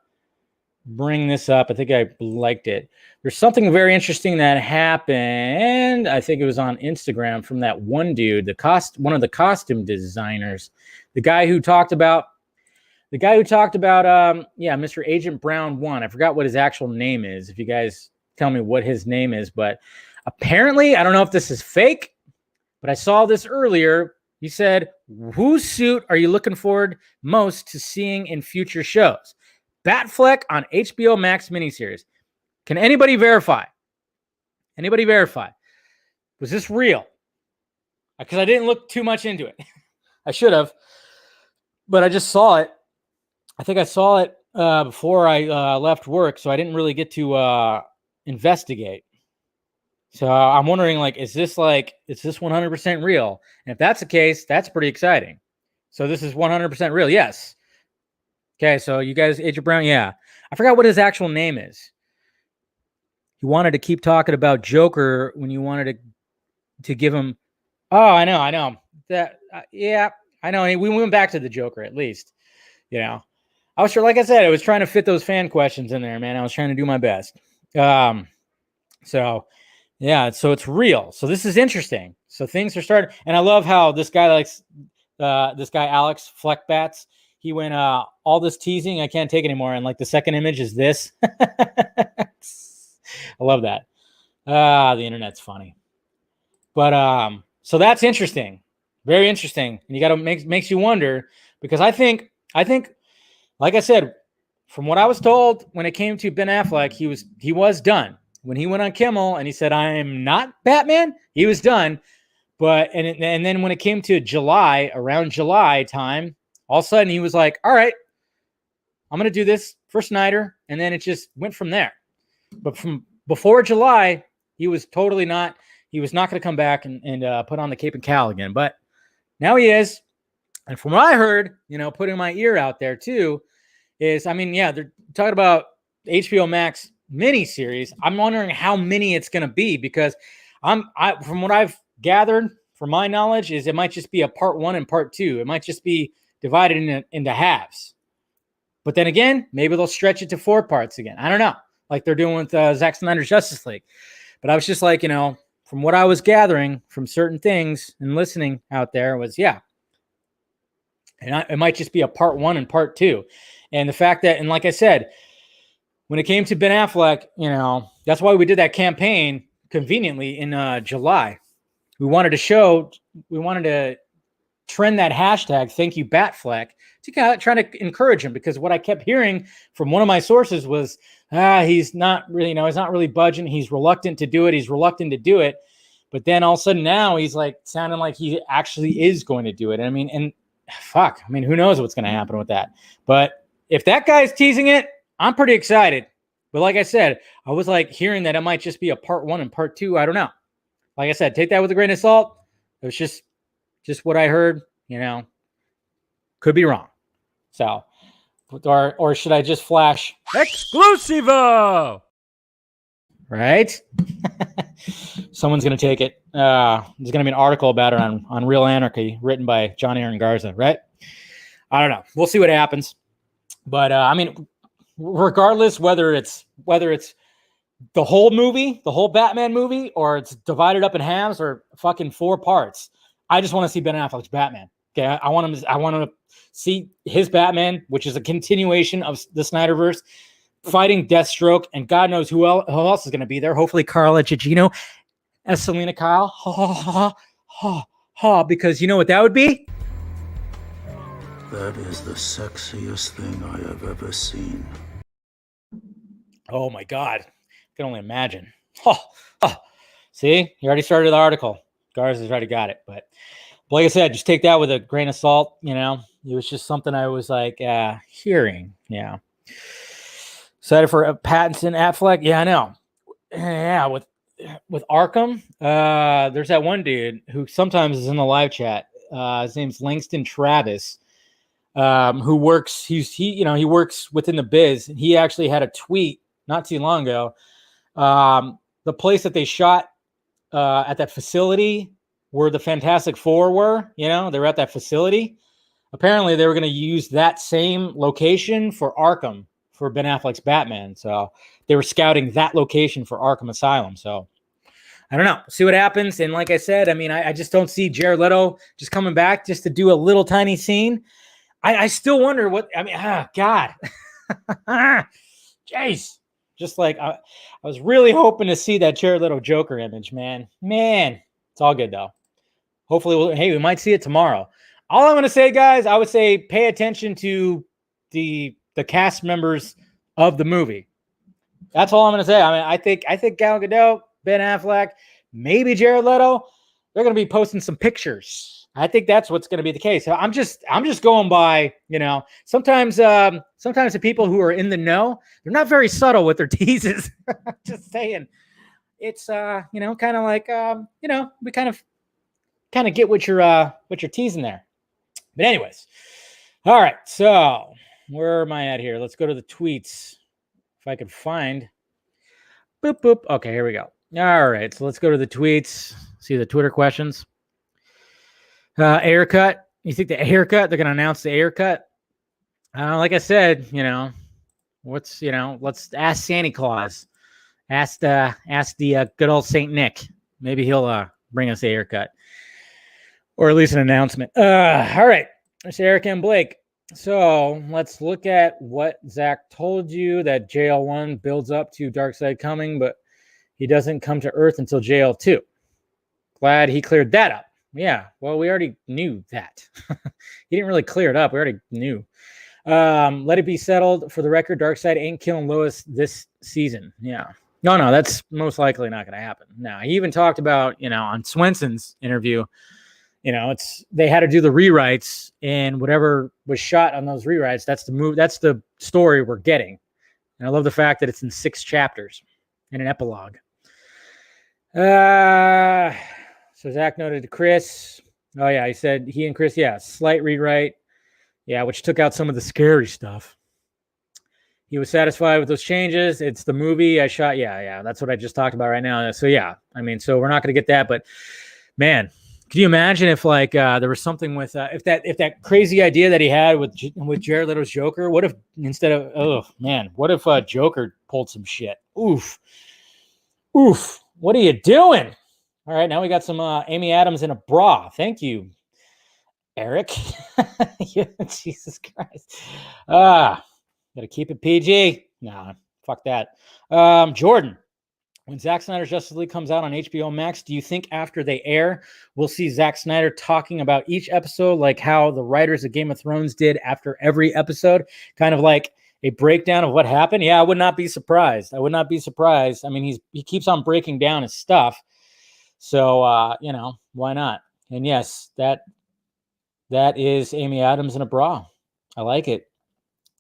bring this up. I think I liked it. There's something very interesting that happened. I think it was on Instagram from that one dude, one of the costume designers, the guy who talked about Mr. Agent Brown 1. I forgot what his actual name is. If you guys tell me what his name is, but apparently, I don't know if this is fake, but I saw this earlier. He said, "Whose suit are you looking forward most to seeing in future shows? Batfleck on HBO Max miniseries." Can anybody verify? Was this real? Because I didn't look too much into it. I should have, but I just saw it. I think I saw it before I left work, so I didn't really get to investigate. So I'm wondering, like, is this 100% real? And if that's the case, that's pretty exciting. So this is 100% real. Yes. Okay, so you guys, Agent Brown, yeah. I forgot what his actual name is. He wanted to keep talking about Joker when you wanted to give him. Oh, I know. That yeah, I know. We went back to the Joker at least. I was sure, like I said, I was trying to fit those fan questions in there, man. I was trying to do my best. So yeah, so it's real. So this is interesting. So things are starting, and I love how this guy Alex Fleckbats. He went, all this teasing, I can't take it anymore. And like the second image is this. I love that. The internet's funny. But so that's interesting. Very interesting. And you got to makes you wonder, because I think, like I said, from what I was told, when it came to Ben Affleck, he was done. When he went on Kimmel and he said, "I am not Batman," he was done. But and then when it came to around July time, all of a sudden he was like, "All right, I'm going to do this for Snyder." And then it just went from there. But from before July, he was totally not. he was not going to come back and put on the cape and cowl again. But now he is. And from what I heard, putting my ear out there too, is, they're talking about HBO Max miniseries. I'm wondering how many it's going to be, because from what I've gathered, from my knowledge, is it might just be a part 1 and part 2. It might just be divided into halves. But then again, maybe they'll stretch it to 4 parts again. I don't know, like they're doing with Zack Snyder's Justice League. But I was just like, from what I was gathering from certain things and listening out there was, yeah. And it might just be a part 1 and part 2. And the fact that, and like I said, when it came to Ben Affleck, that's why we did that campaign conveniently in July. We wanted to trend that hashtag, thank you, Batfleck, to kind of try to encourage him, because what I kept hearing from one of my sources was, he's not really, he's not really budging. He's reluctant to do it. But then all of a sudden now he's like sounding like he actually is going to do it. Who knows what's going to happen with that? But if that guy's teasing it, I'm pretty excited. But like I said, I was like hearing that it might just be a part 1 and part 2. I don't know. Like I said, take that with a grain of salt. It was just what I heard, could be wrong. So, or should I just flash exclusivo? Right? Someone's going to take it. There's going to be an article about it on Real Anarchy written by John Aaron Garza, right? I don't know. We'll see what happens. But, regardless, whether it's the whole movie, the whole Batman movie, or it's divided up in halves or fucking 4 parts, I just want to see Ben Affleck's Batman. Okay, I want to see his Batman, which is a continuation of the Snyderverse, fighting Deathstroke, and God knows who else is going to be there. Hopefully Carla Gugino as Selena Kyle. Because you know what that would be? That is the sexiest thing I have ever seen. Oh my God. I can only imagine. See, you already started the article. Garza's already got it. But like I said, just take that with a grain of salt. It was just something I was like hearing. Yeah. Excited for Pattinson, Affleck. Yeah, I know. Yeah, with Arkham, there's that one dude who sometimes is in the live chat. His name's Langston Travis, who works. He works within the biz. He actually had a tweet not too long ago. The place that they shot at that facility where the Fantastic Four were, they were at that facility. Apparently, they were going to use that same location for Arkham, for Ben Affleck's Batman. So they were scouting that location for Arkham Asylum. So I don't know. See what happens. And like I said, I just don't see Jared Leto just coming back just to do a little tiny scene. I still wonder what, God. Jeez. Just like I was really hoping to see that Jared Leto Joker image, man. It's all good though. Hopefully, we might see it tomorrow. All I'm going to say, guys, I would say pay attention to the cast members of the movie. That's all I'm going to say. I think Gal Gadot, Ben Affleck, maybe Jared Leto, they're going to be posting some pictures. I think that's what's going to be the case. So I'm just going by, sometimes the people who are in the know, they're not very subtle with their teases. Just saying. It's kind of like we kind of get what you're teasing there. But anyways, all right. So where am I at here? Let's go to the tweets. If I could find. Boop boop. Okay, here we go. All right. So let's go to the tweets. See the Twitter questions. Air cut. You think the air cut? They're going to announce the air cut? Like I said, let's ask Santa Claus. Ask the good old Saint Nick. Maybe he'll bring us a haircut, or at least an announcement. All right, it's Eric and Blake. So let's look at what Zach told you, that JL1 builds up to Darkseid coming, but he doesn't come to Earth until JL2. Glad he cleared that up. Yeah, well, we already knew that. He didn't really clear it up. We already knew. Let it be settled. For the record, Darkseid ain't killing Lois this season. Yeah. No, that's most likely not going to happen. Now, he even talked about, on Swenson's interview, they had to do the rewrites, and whatever was shot on those rewrites, that's the story we're getting. And I love the fact that it's in 6 chapters and an epilogue. So Zach noted to Chris. Oh, yeah, he said he and Chris, yeah, slight rewrite. Yeah, which took out some of the scary stuff. He was satisfied with those changes. It's the movie I shot. Yeah, that's what I just talked about right now. So, yeah, I mean, so we're not going to get that. But, man, can you imagine if, like, there was something with if that crazy idea that he had with Jared Leto's Joker? What if instead of, what if Joker pulled some shit? Oof. What are you doing? All right, now we got some Amy Adams in a bra. Thank you, Eric. Yeah, Jesus Christ. Gotta keep it PG. Nah, fuck that. Jordan, when Zack Snyder's Justice League comes out on HBO Max, do you think after they air, we'll see Zack Snyder talking about each episode like how the writers of Game of Thrones did after every episode? Kind of like a breakdown of what happened? Yeah, I would not be surprised. I mean, he keeps on breaking down his stuff. So, why not? And yes, that is Amy Adams in a bra. I like it.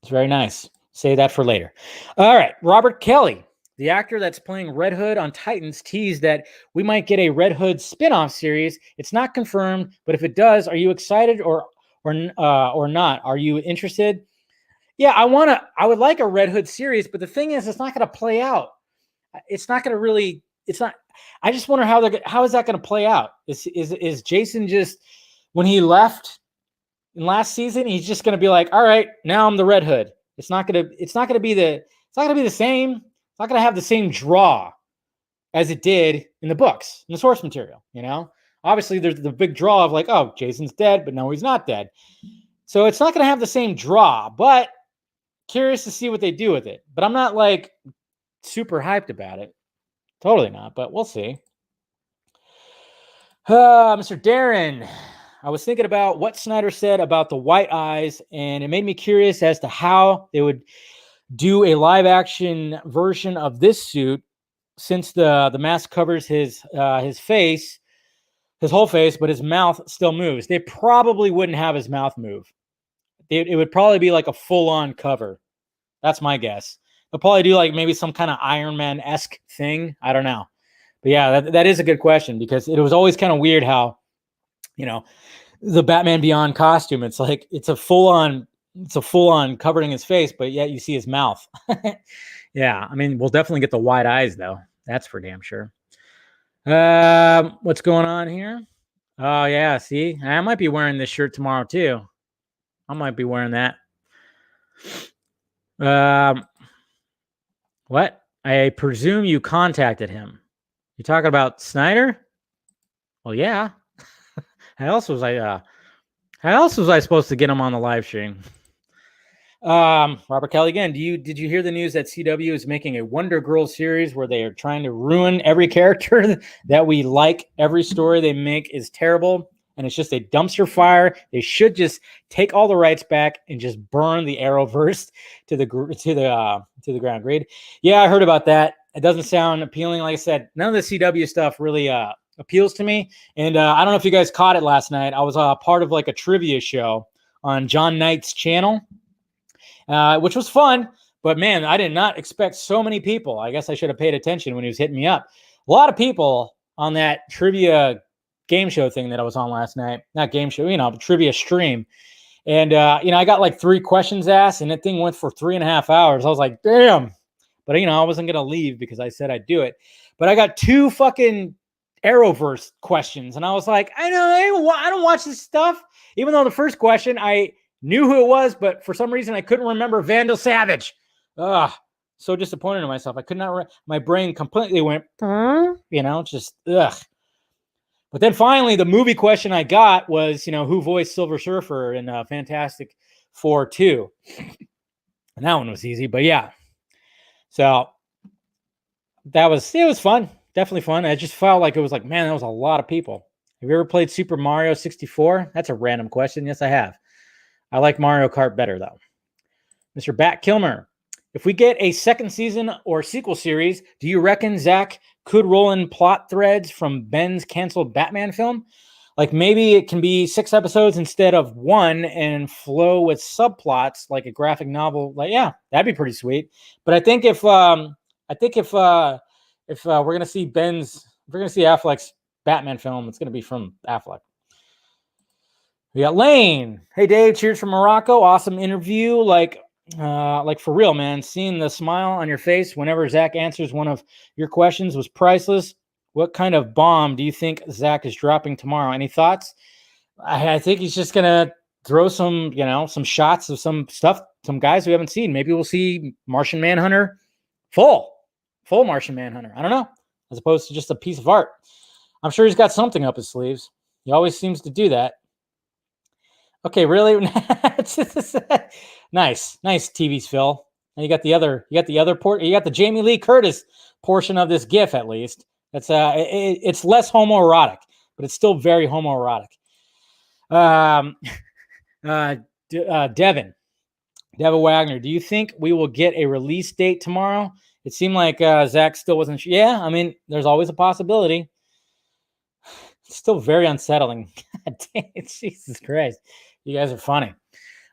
It's very nice. Save that for later. All right. Robert Kelly, the actor that's playing Red Hood on Titans, teased that we might get a Red Hood spinoff series. It's not confirmed, but if it does, are you excited or not? Are you interested? Yeah, I would like a Red Hood series, but the thing is, it's not going to play out. It's not going to really. It's not. I just wonder how is that going to play out? Is Jason just when he left in last season? He's just going to be like, all right, now I'm the Red Hood. It's not going to be the same. It's not going to have the same draw as it did in the books, in the source material. Obviously there's the big draw of like, oh, Jason's dead, but no, he's not dead. So it's not going to have the same draw. But curious to see what they do with it. But I'm not like super hyped about it. Totally not, but we'll see. Mr. Darren, I was thinking about what Snyder said about the white eyes, and it made me curious as to how they would do a live action version of this suit, since the mask covers his face, his whole face, but his mouth still moves. They probably wouldn't have his mouth move. It would probably be like a full-on cover. That's my guess. They'll probably do like maybe some kind of Iron Man-esque thing. I don't know. But yeah, that is a good question, because it was always kind of weird how, the Batman Beyond costume, it's like it's a full-on covering his face, but yet you see his mouth. Yeah, I mean, we'll definitely get the wide eyes though. That's for damn sure. What's going on here? Oh yeah, see, I might be wearing this shirt tomorrow too. I might be wearing that. What? I presume you contacted him. You talking about Snyder? Well, yeah. How else was I supposed to get him on the live stream? Robert Kelly again. Did you hear the news that CW is making a Wonder Girl series where they are trying to ruin every character that we like? Every story they make is terrible, and it's just a dumpster fire. They should just take all the rights back and just burn the Arrowverse to the ground. Great. Yeah, I heard about that. It doesn't sound appealing. Like I said, none of the CW stuff really appeals to me. And I don't know if you guys caught it last night. I was part of like a trivia show on John Knight's channel, which was fun. But man, I did not expect so many people. I guess I should have paid attention when he was hitting me up. A lot of people on that trivia game show thing that I was on last night. Not game show, trivia stream. And, I got like 3 questions asked, and that thing went for 3.5 hours. I was like, damn. But, I wasn't going to leave because I said I'd do it. But I got 2 fucking Arrowverse questions. And I was like, I don't watch this stuff. Even though the first question, I knew who it was, but for some reason I couldn't remember Vandal Savage. Ugh, so disappointed in myself. I could not, my brain completely went, just, ugh. But then finally, the movie question I got was, who voiced Silver Surfer in Fantastic Four 2? And that one was easy, but yeah. So it was fun. Definitely fun. I just felt like it was like, man, that was a lot of people. Have you ever played Super Mario 64? That's a random question. Yes, I have. I like Mario Kart better, though. Mr. Bat Kilmer, if we get a second season or sequel series, do you reckon Zach could roll in plot threads from Ben's canceled Batman film? Like maybe it can be 6 episodes instead of 1 and flow with subplots like a graphic novel. Like, yeah, that'd be pretty sweet. But I think if we're gonna see Ben's If we're going to see Affleck's Batman film, it's going to be from Affleck. We got Lane. Hey, Dave, cheers from Morocco. Awesome interview. Like for real, man. Seeing the smile on your face whenever Zach answers one of your questions was priceless. What kind of bomb do you think Zach is dropping tomorrow? Any thoughts? I think he's just going to throw some shots of some stuff, some guys we haven't seen. Maybe we'll see Martian Manhunter full Martian Manhunter. I don't know, as opposed to just a piece of art. I'm sure he's got something up his sleeves. He always seems to do that. Okay, really? Nice TV's Phil. And you got the other port. You got the Jamie Lee Curtis portion of this GIF at least. That's it's less homoerotic, but it's still very homoerotic. Devin Wagner, do you think we will get a release date tomorrow? It seemed like Zach still wasn't sure. Yeah, I mean, there's always a possibility. It's still very unsettling. God damn it, Jesus Christ. You guys are funny.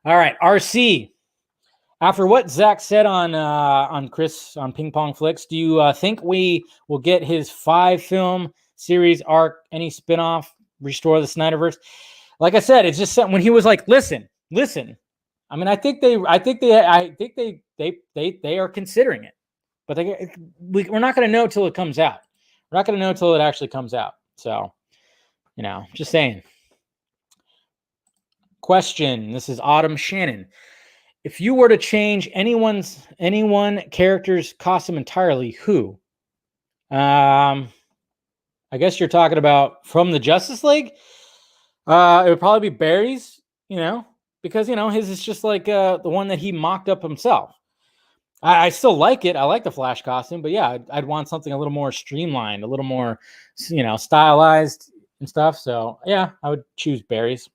All right, RC. After what Zach said on Chris on Ping Pong Flicks, do you think we will get his 5-film series arc, any spinoff, restore the Snyderverse? Like I said, it's just something when he was like, listen. I mean, I think they are considering it, but we're not going to know till it comes out. We're not going to know till it actually comes out. So, just saying. Question. This is Autumn Shannon. If you were to change anyone character's costume entirely, who? I guess you're talking about from the Justice League. It would probably be Barry's, because his is just like the one that he mocked up himself. I still like it. I like the Flash costume, but yeah, I'd want something a little more streamlined, a little more, stylized and stuff. So yeah, I would choose Barry's.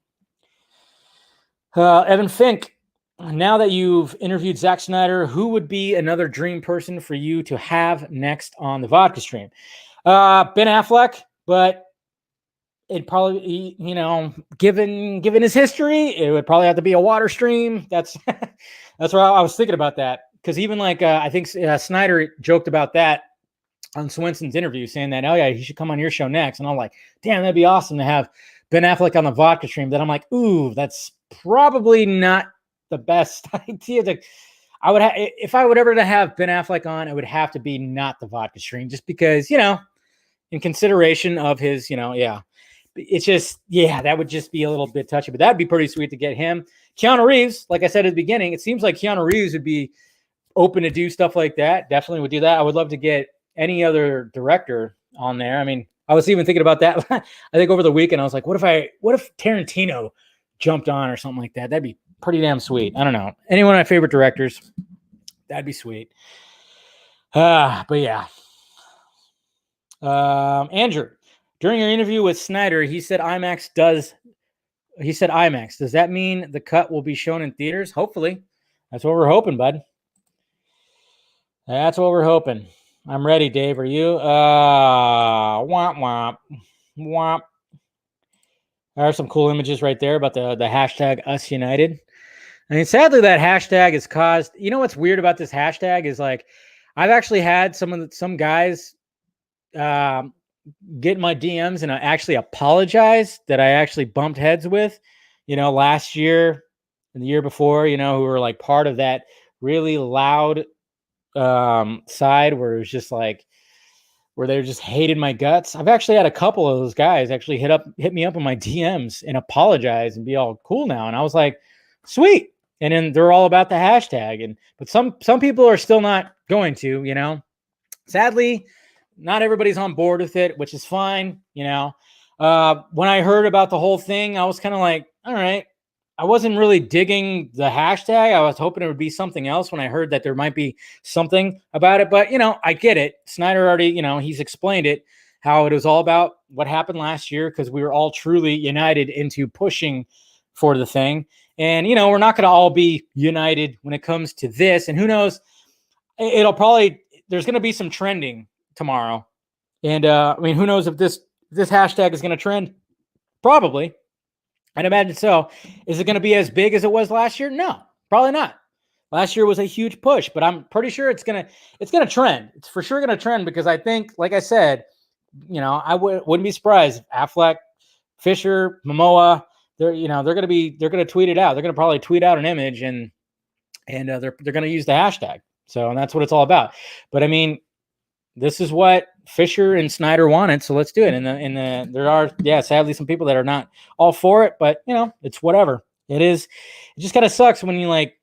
Evan Fink. Now that you've interviewed Zack Snyder, who would be another dream person for you to have next on the vodka stream? Ben Affleck, but it probably, given his history, it would probably have to be a water stream. That's what I was thinking about that. Because even I think Snyder joked about that on Swenson's interview, saying that, oh yeah, he should come on your show next. And I'm like, damn, that'd be awesome to have Ben Affleck on the vodka stream. Then I'm like, ooh, that's probably not the best idea. I would have, if I would ever to have Ben Affleck on, it would have to be not the vodka stream, just because, in consideration of his, it's just, that would just be a little bit touchy, but that'd be pretty sweet to get him. Keanu Reeves, like I said at the beginning, it seems like Keanu Reeves would be open to do stuff like that. Definitely would do that. I would love to get any other director on there. I mean, I was even thinking about that. I think over the weekend, I was like, what if Tarantino jumped on or something like that? That'd be pretty damn sweet. I don't know. Any one of my favorite directors, that'd be sweet. But yeah. Andrew, during your interview with Snyder, he said IMAX. Does that mean the cut will be shown in theaters? Hopefully. That's what we're hoping, bud. That's what we're hoping. I'm ready, Dave. Are you? Womp, womp. Womp. There are some cool images right there about the hashtag Us United. I mean, sadly, that hashtag has caused. You know what's weird about this hashtag is I've actually had some guys get my DMs and I actually apologize that I actually bumped heads with, last year and the year before, who were part of that really loud side where it was just where they just hated my guts. I've actually had a couple of those guys actually hit me up in my DMs and apologize and be all cool now. And I was like, sweet. And then they're all about the hashtag. But some people are still not going to, sadly, not everybody's on board with it, which is fine. When I heard about the whole thing, I was kind of like, all right, I wasn't really digging the hashtag. I was hoping it would be something else when I heard that there might be something about it. But, I get it. Snyder already, he's explained it, how it was all about what happened last year because we were all truly united into pushing for the thing. And, we're not going to all be united when it comes to this. And who knows, there's going to be some trending tomorrow. And, who knows if this hashtag is going to trend? Probably. I'd imagine so. Is it going to be as big as it was last year? No, probably not. Last year was a huge push, but I'm pretty sure it's going to trend. It's for sure going to trend because I think, like I said, I wouldn't be surprised. Affleck, Fisher, Momoa, they're going to tweet it out. They're going to probably tweet out an image and they're going to use the hashtag. So, and that's what it's all about. But I mean, this is what Fisher and Snyder wanted, so let's do it. And there are, sadly, some people that are not all for it, but it's whatever. It is. It just kind of sucks when you like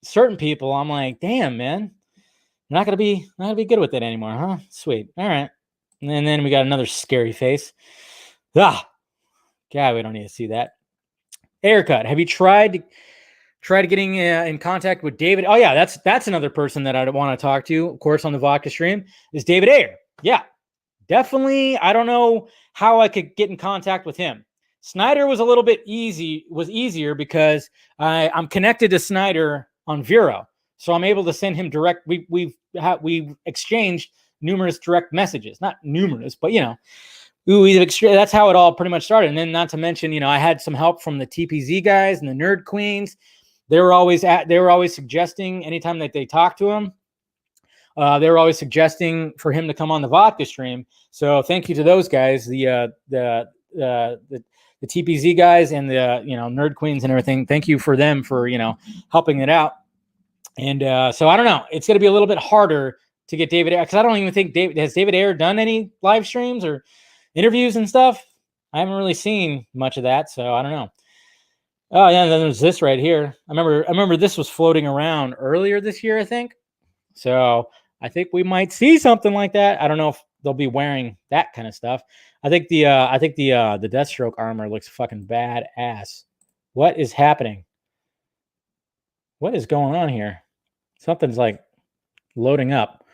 certain people. I'm like, damn, man, you're not gonna be good with it anymore, huh? Sweet, all right. And then we got another scary face. God, we don't need to see that. Haircut. Have you tried getting in contact with David? Oh yeah, that's another person that I want to talk to, of course, on the Vodka stream is David Ayer. Yeah, definitely. I don't know how I could get in contact with him. Snyder was a little bit easier because I'm connected to Snyder on Vero, so I'm able to send him direct. We've exchanged numerous direct messages, not numerous, but that's how it all pretty much started. And then, not to mention, I had some help from the TPZ guys and the Nerd Queens. They were always suggesting anytime that they talked to him. They were always suggesting for him to come on the Vodka stream. So thank you to those guys, the TPZ guys and the Nerd Queens and everything. Thank you for them for helping it out. And so I don't know. It's going to be a little bit harder to get David Ayer because I don't even think David Ayer done any live streams or interviews and stuff. I haven't really seen much of that, so I don't know. Oh yeah, and then there's this right here. I remember this was floating around earlier this year, I think. So I think we might see something like that. I don't know if they'll be wearing that kind of stuff. I think the Deathstroke armor looks fucking badass. What is happening? What is going on here? Something's like loading up.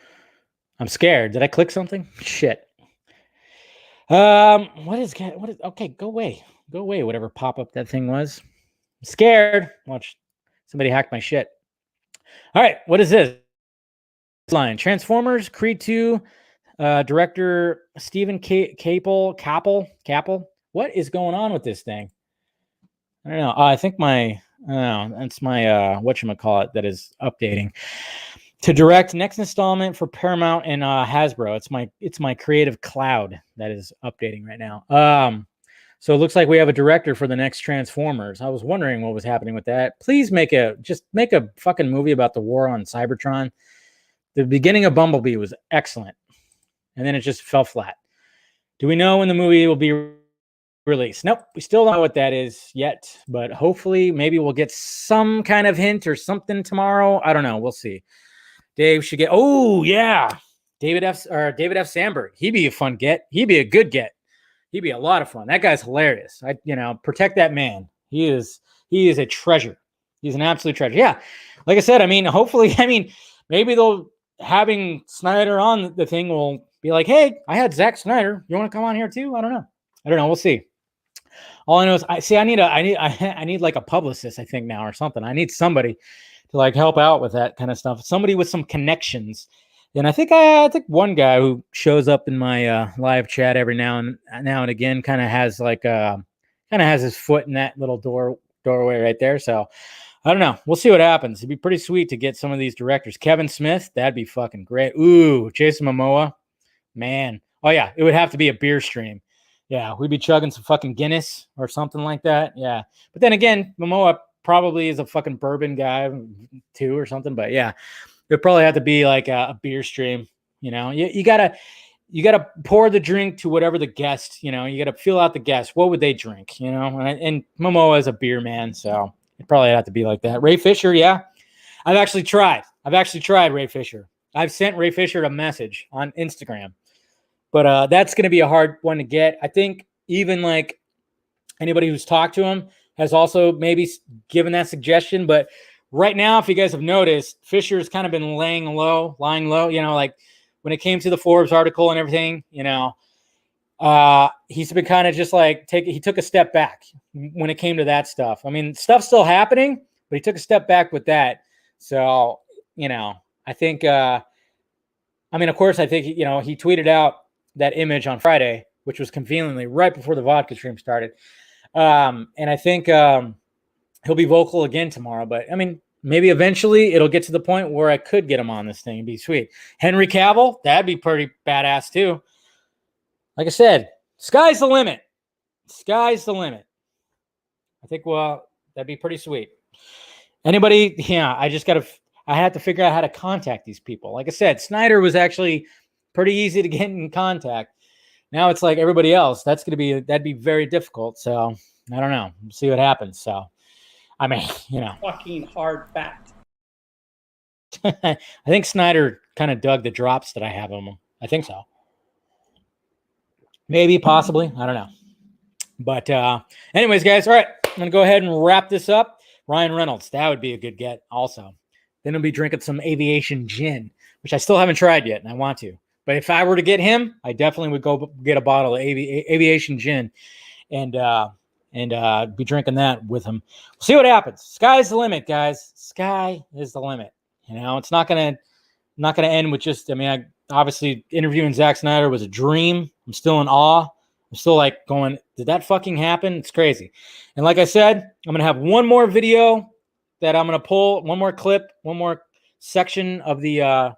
I'm scared. Did I click something? Shit. What is okay, go away. Go away, whatever pop-up that thing was. I'm scared. Watch somebody hack my shit. All right, what is this? Line Transformers, Creed 2, director Stephen Caple. What is going on with this thing? I don't know. I think that's my whatchamacallit that is updating to direct next installment for Paramount and Hasbro. It's my creative cloud that is updating right now. So it looks like we have a director for the next Transformers. I was wondering what was happening with that. Please make a fucking movie about the war on Cybertron. The beginning of Bumblebee was excellent, and then it just fell flat. Do we know when the movie will be released? Nope, we still don't know what that is yet, but hopefully maybe we'll get some kind of hint or something tomorrow. I don't know. We'll see. Dave should get. Oh yeah, David F. Sandberg. He'd be a fun get. He'd be a good get. He'd be a lot of fun. That guy's hilarious. Protect that man. He is a treasure. He's an absolute treasure. Yeah, like I said, hopefully, maybe they'll having Snyder on the thing will be like, hey, I had Zack Snyder. You want to come on here too? I don't know. We'll see. All I know is I need like a publicist, I think now or something. I need somebody to like help out with that kind of stuff. Somebody with some connections. And I think one guy who shows up in my live chat every now and again kind of has his foot in that little doorway right there. So I don't know. We'll see what happens. It'd be pretty sweet to get some of these directors. Kevin Smith, that'd be fucking great. Ooh, Jason Momoa, man. Oh yeah, it would have to be a beer stream. Yeah, we'd be chugging some fucking Guinness or something like that. Yeah, but then again, Momoa probably is a fucking bourbon guy too or something. But yeah, it'd probably have to be like a beer stream. You gotta pour the drink to whatever the guest. You gotta feel out the guest. What would they drink? And Momoa is a beer man, so it probably have to be like that. Ray Fisher, yeah. I've actually tried Ray Fisher. I've sent Ray Fisher a message on Instagram. But that's going to be a hard one to get. I think even like anybody who's talked to him has also maybe given that suggestion. But right now, if you guys have noticed, Fisher's kind of been lying low, like when it came to the Forbes article and everything, he's been kind of just like he took a step back when it came to that stuff. Stuff's still happening, but he took a step back with that. So, I think, of course, I think, he tweeted out that image on Friday, which was conveniently right before the vodka stream started. And I think he'll be vocal again tomorrow. But, maybe eventually it'll get to the point where I could get him on this thing. It'd be sweet. Henry Cavill, that'd be pretty badass too. like I said, sky's the limit. Sky's the limit. I think, well, that'd be pretty sweet. Anybody? Yeah, I had to figure out how to contact these people. Like I said, Snyder was actually pretty easy to get in contact. Now it's like everybody else. That'd be very difficult. So I don't know. We'll see what happens. So, I mean, fucking hard fact. I think Snyder kind of dug the drops that I have on him. I think so. Maybe, possibly. I don't know. But anyways, guys, all right. I'm going to go ahead and wrap this up. Ryan Reynolds, that would be a good get also. Then I'll be drinking some aviation gin, which I still haven't tried yet, and I want to. But if I were to get him, I definitely would go get a bottle of aviation gin and be drinking that with him. We'll see what happens. Sky's the limit, guys. Sky is the limit. It's not gonna end with just. I mean, obviously interviewing Zack Snyder was a dream. I'm still in awe. I'm still like going, did that fucking happen? It's crazy. And like I said, I'm going to have one more video that I'm going to pull, one more clip, one more section of the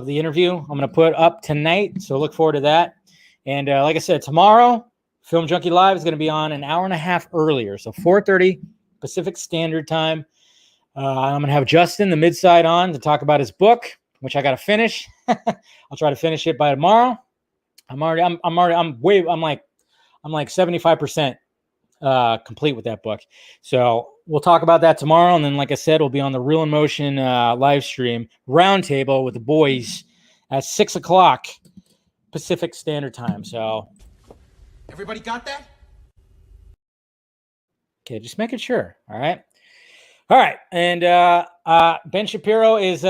interview I'm going to put up tonight. So look forward to that. And like I said, tomorrow, Film Junkie Live is going to be on an hour and a half earlier. So 4:30 Pacific Standard Time. I'm going to have Justin, the Midside, on to talk about his book, which I got to finish. I'll try to finish it by tomorrow. I'm like 75% complete with that book. So we'll talk about that tomorrow. And then, like I said, we'll be on the Real in Motion live stream roundtable with the boys at 6:00 Pacific Standard Time. So everybody got that? Okay, just making sure. All right. And Ben Shapiro is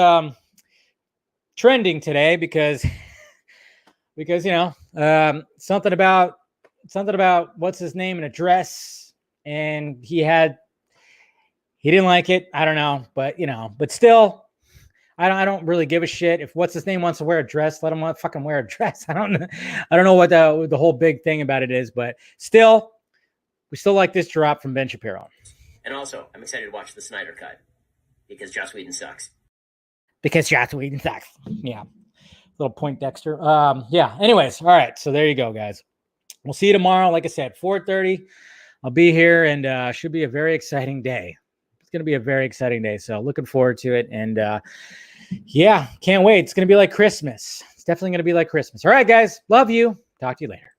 trending today because something about what's his name in a dress, and he didn't like it. I don't know, but still, I don't really give a shit if what's his name wants to wear a dress. Let him fucking wear a dress. I don't know what the whole big thing about it is, but still, we still like this drop from Ben Shapiro. And also, I'm excited to watch the Snyder Cut because Joss Whedon sucks. Yeah. Little point Dexter. Yeah. Anyways, all right. So there you go, guys. We'll see you tomorrow. Like I said, 4:30. I'll be here, and should be a very exciting day. It's going to be a very exciting day. So looking forward to it. And yeah, can't wait. It's going to be like Christmas. It's definitely going to be like Christmas. All right, guys. Love you. Talk to you later.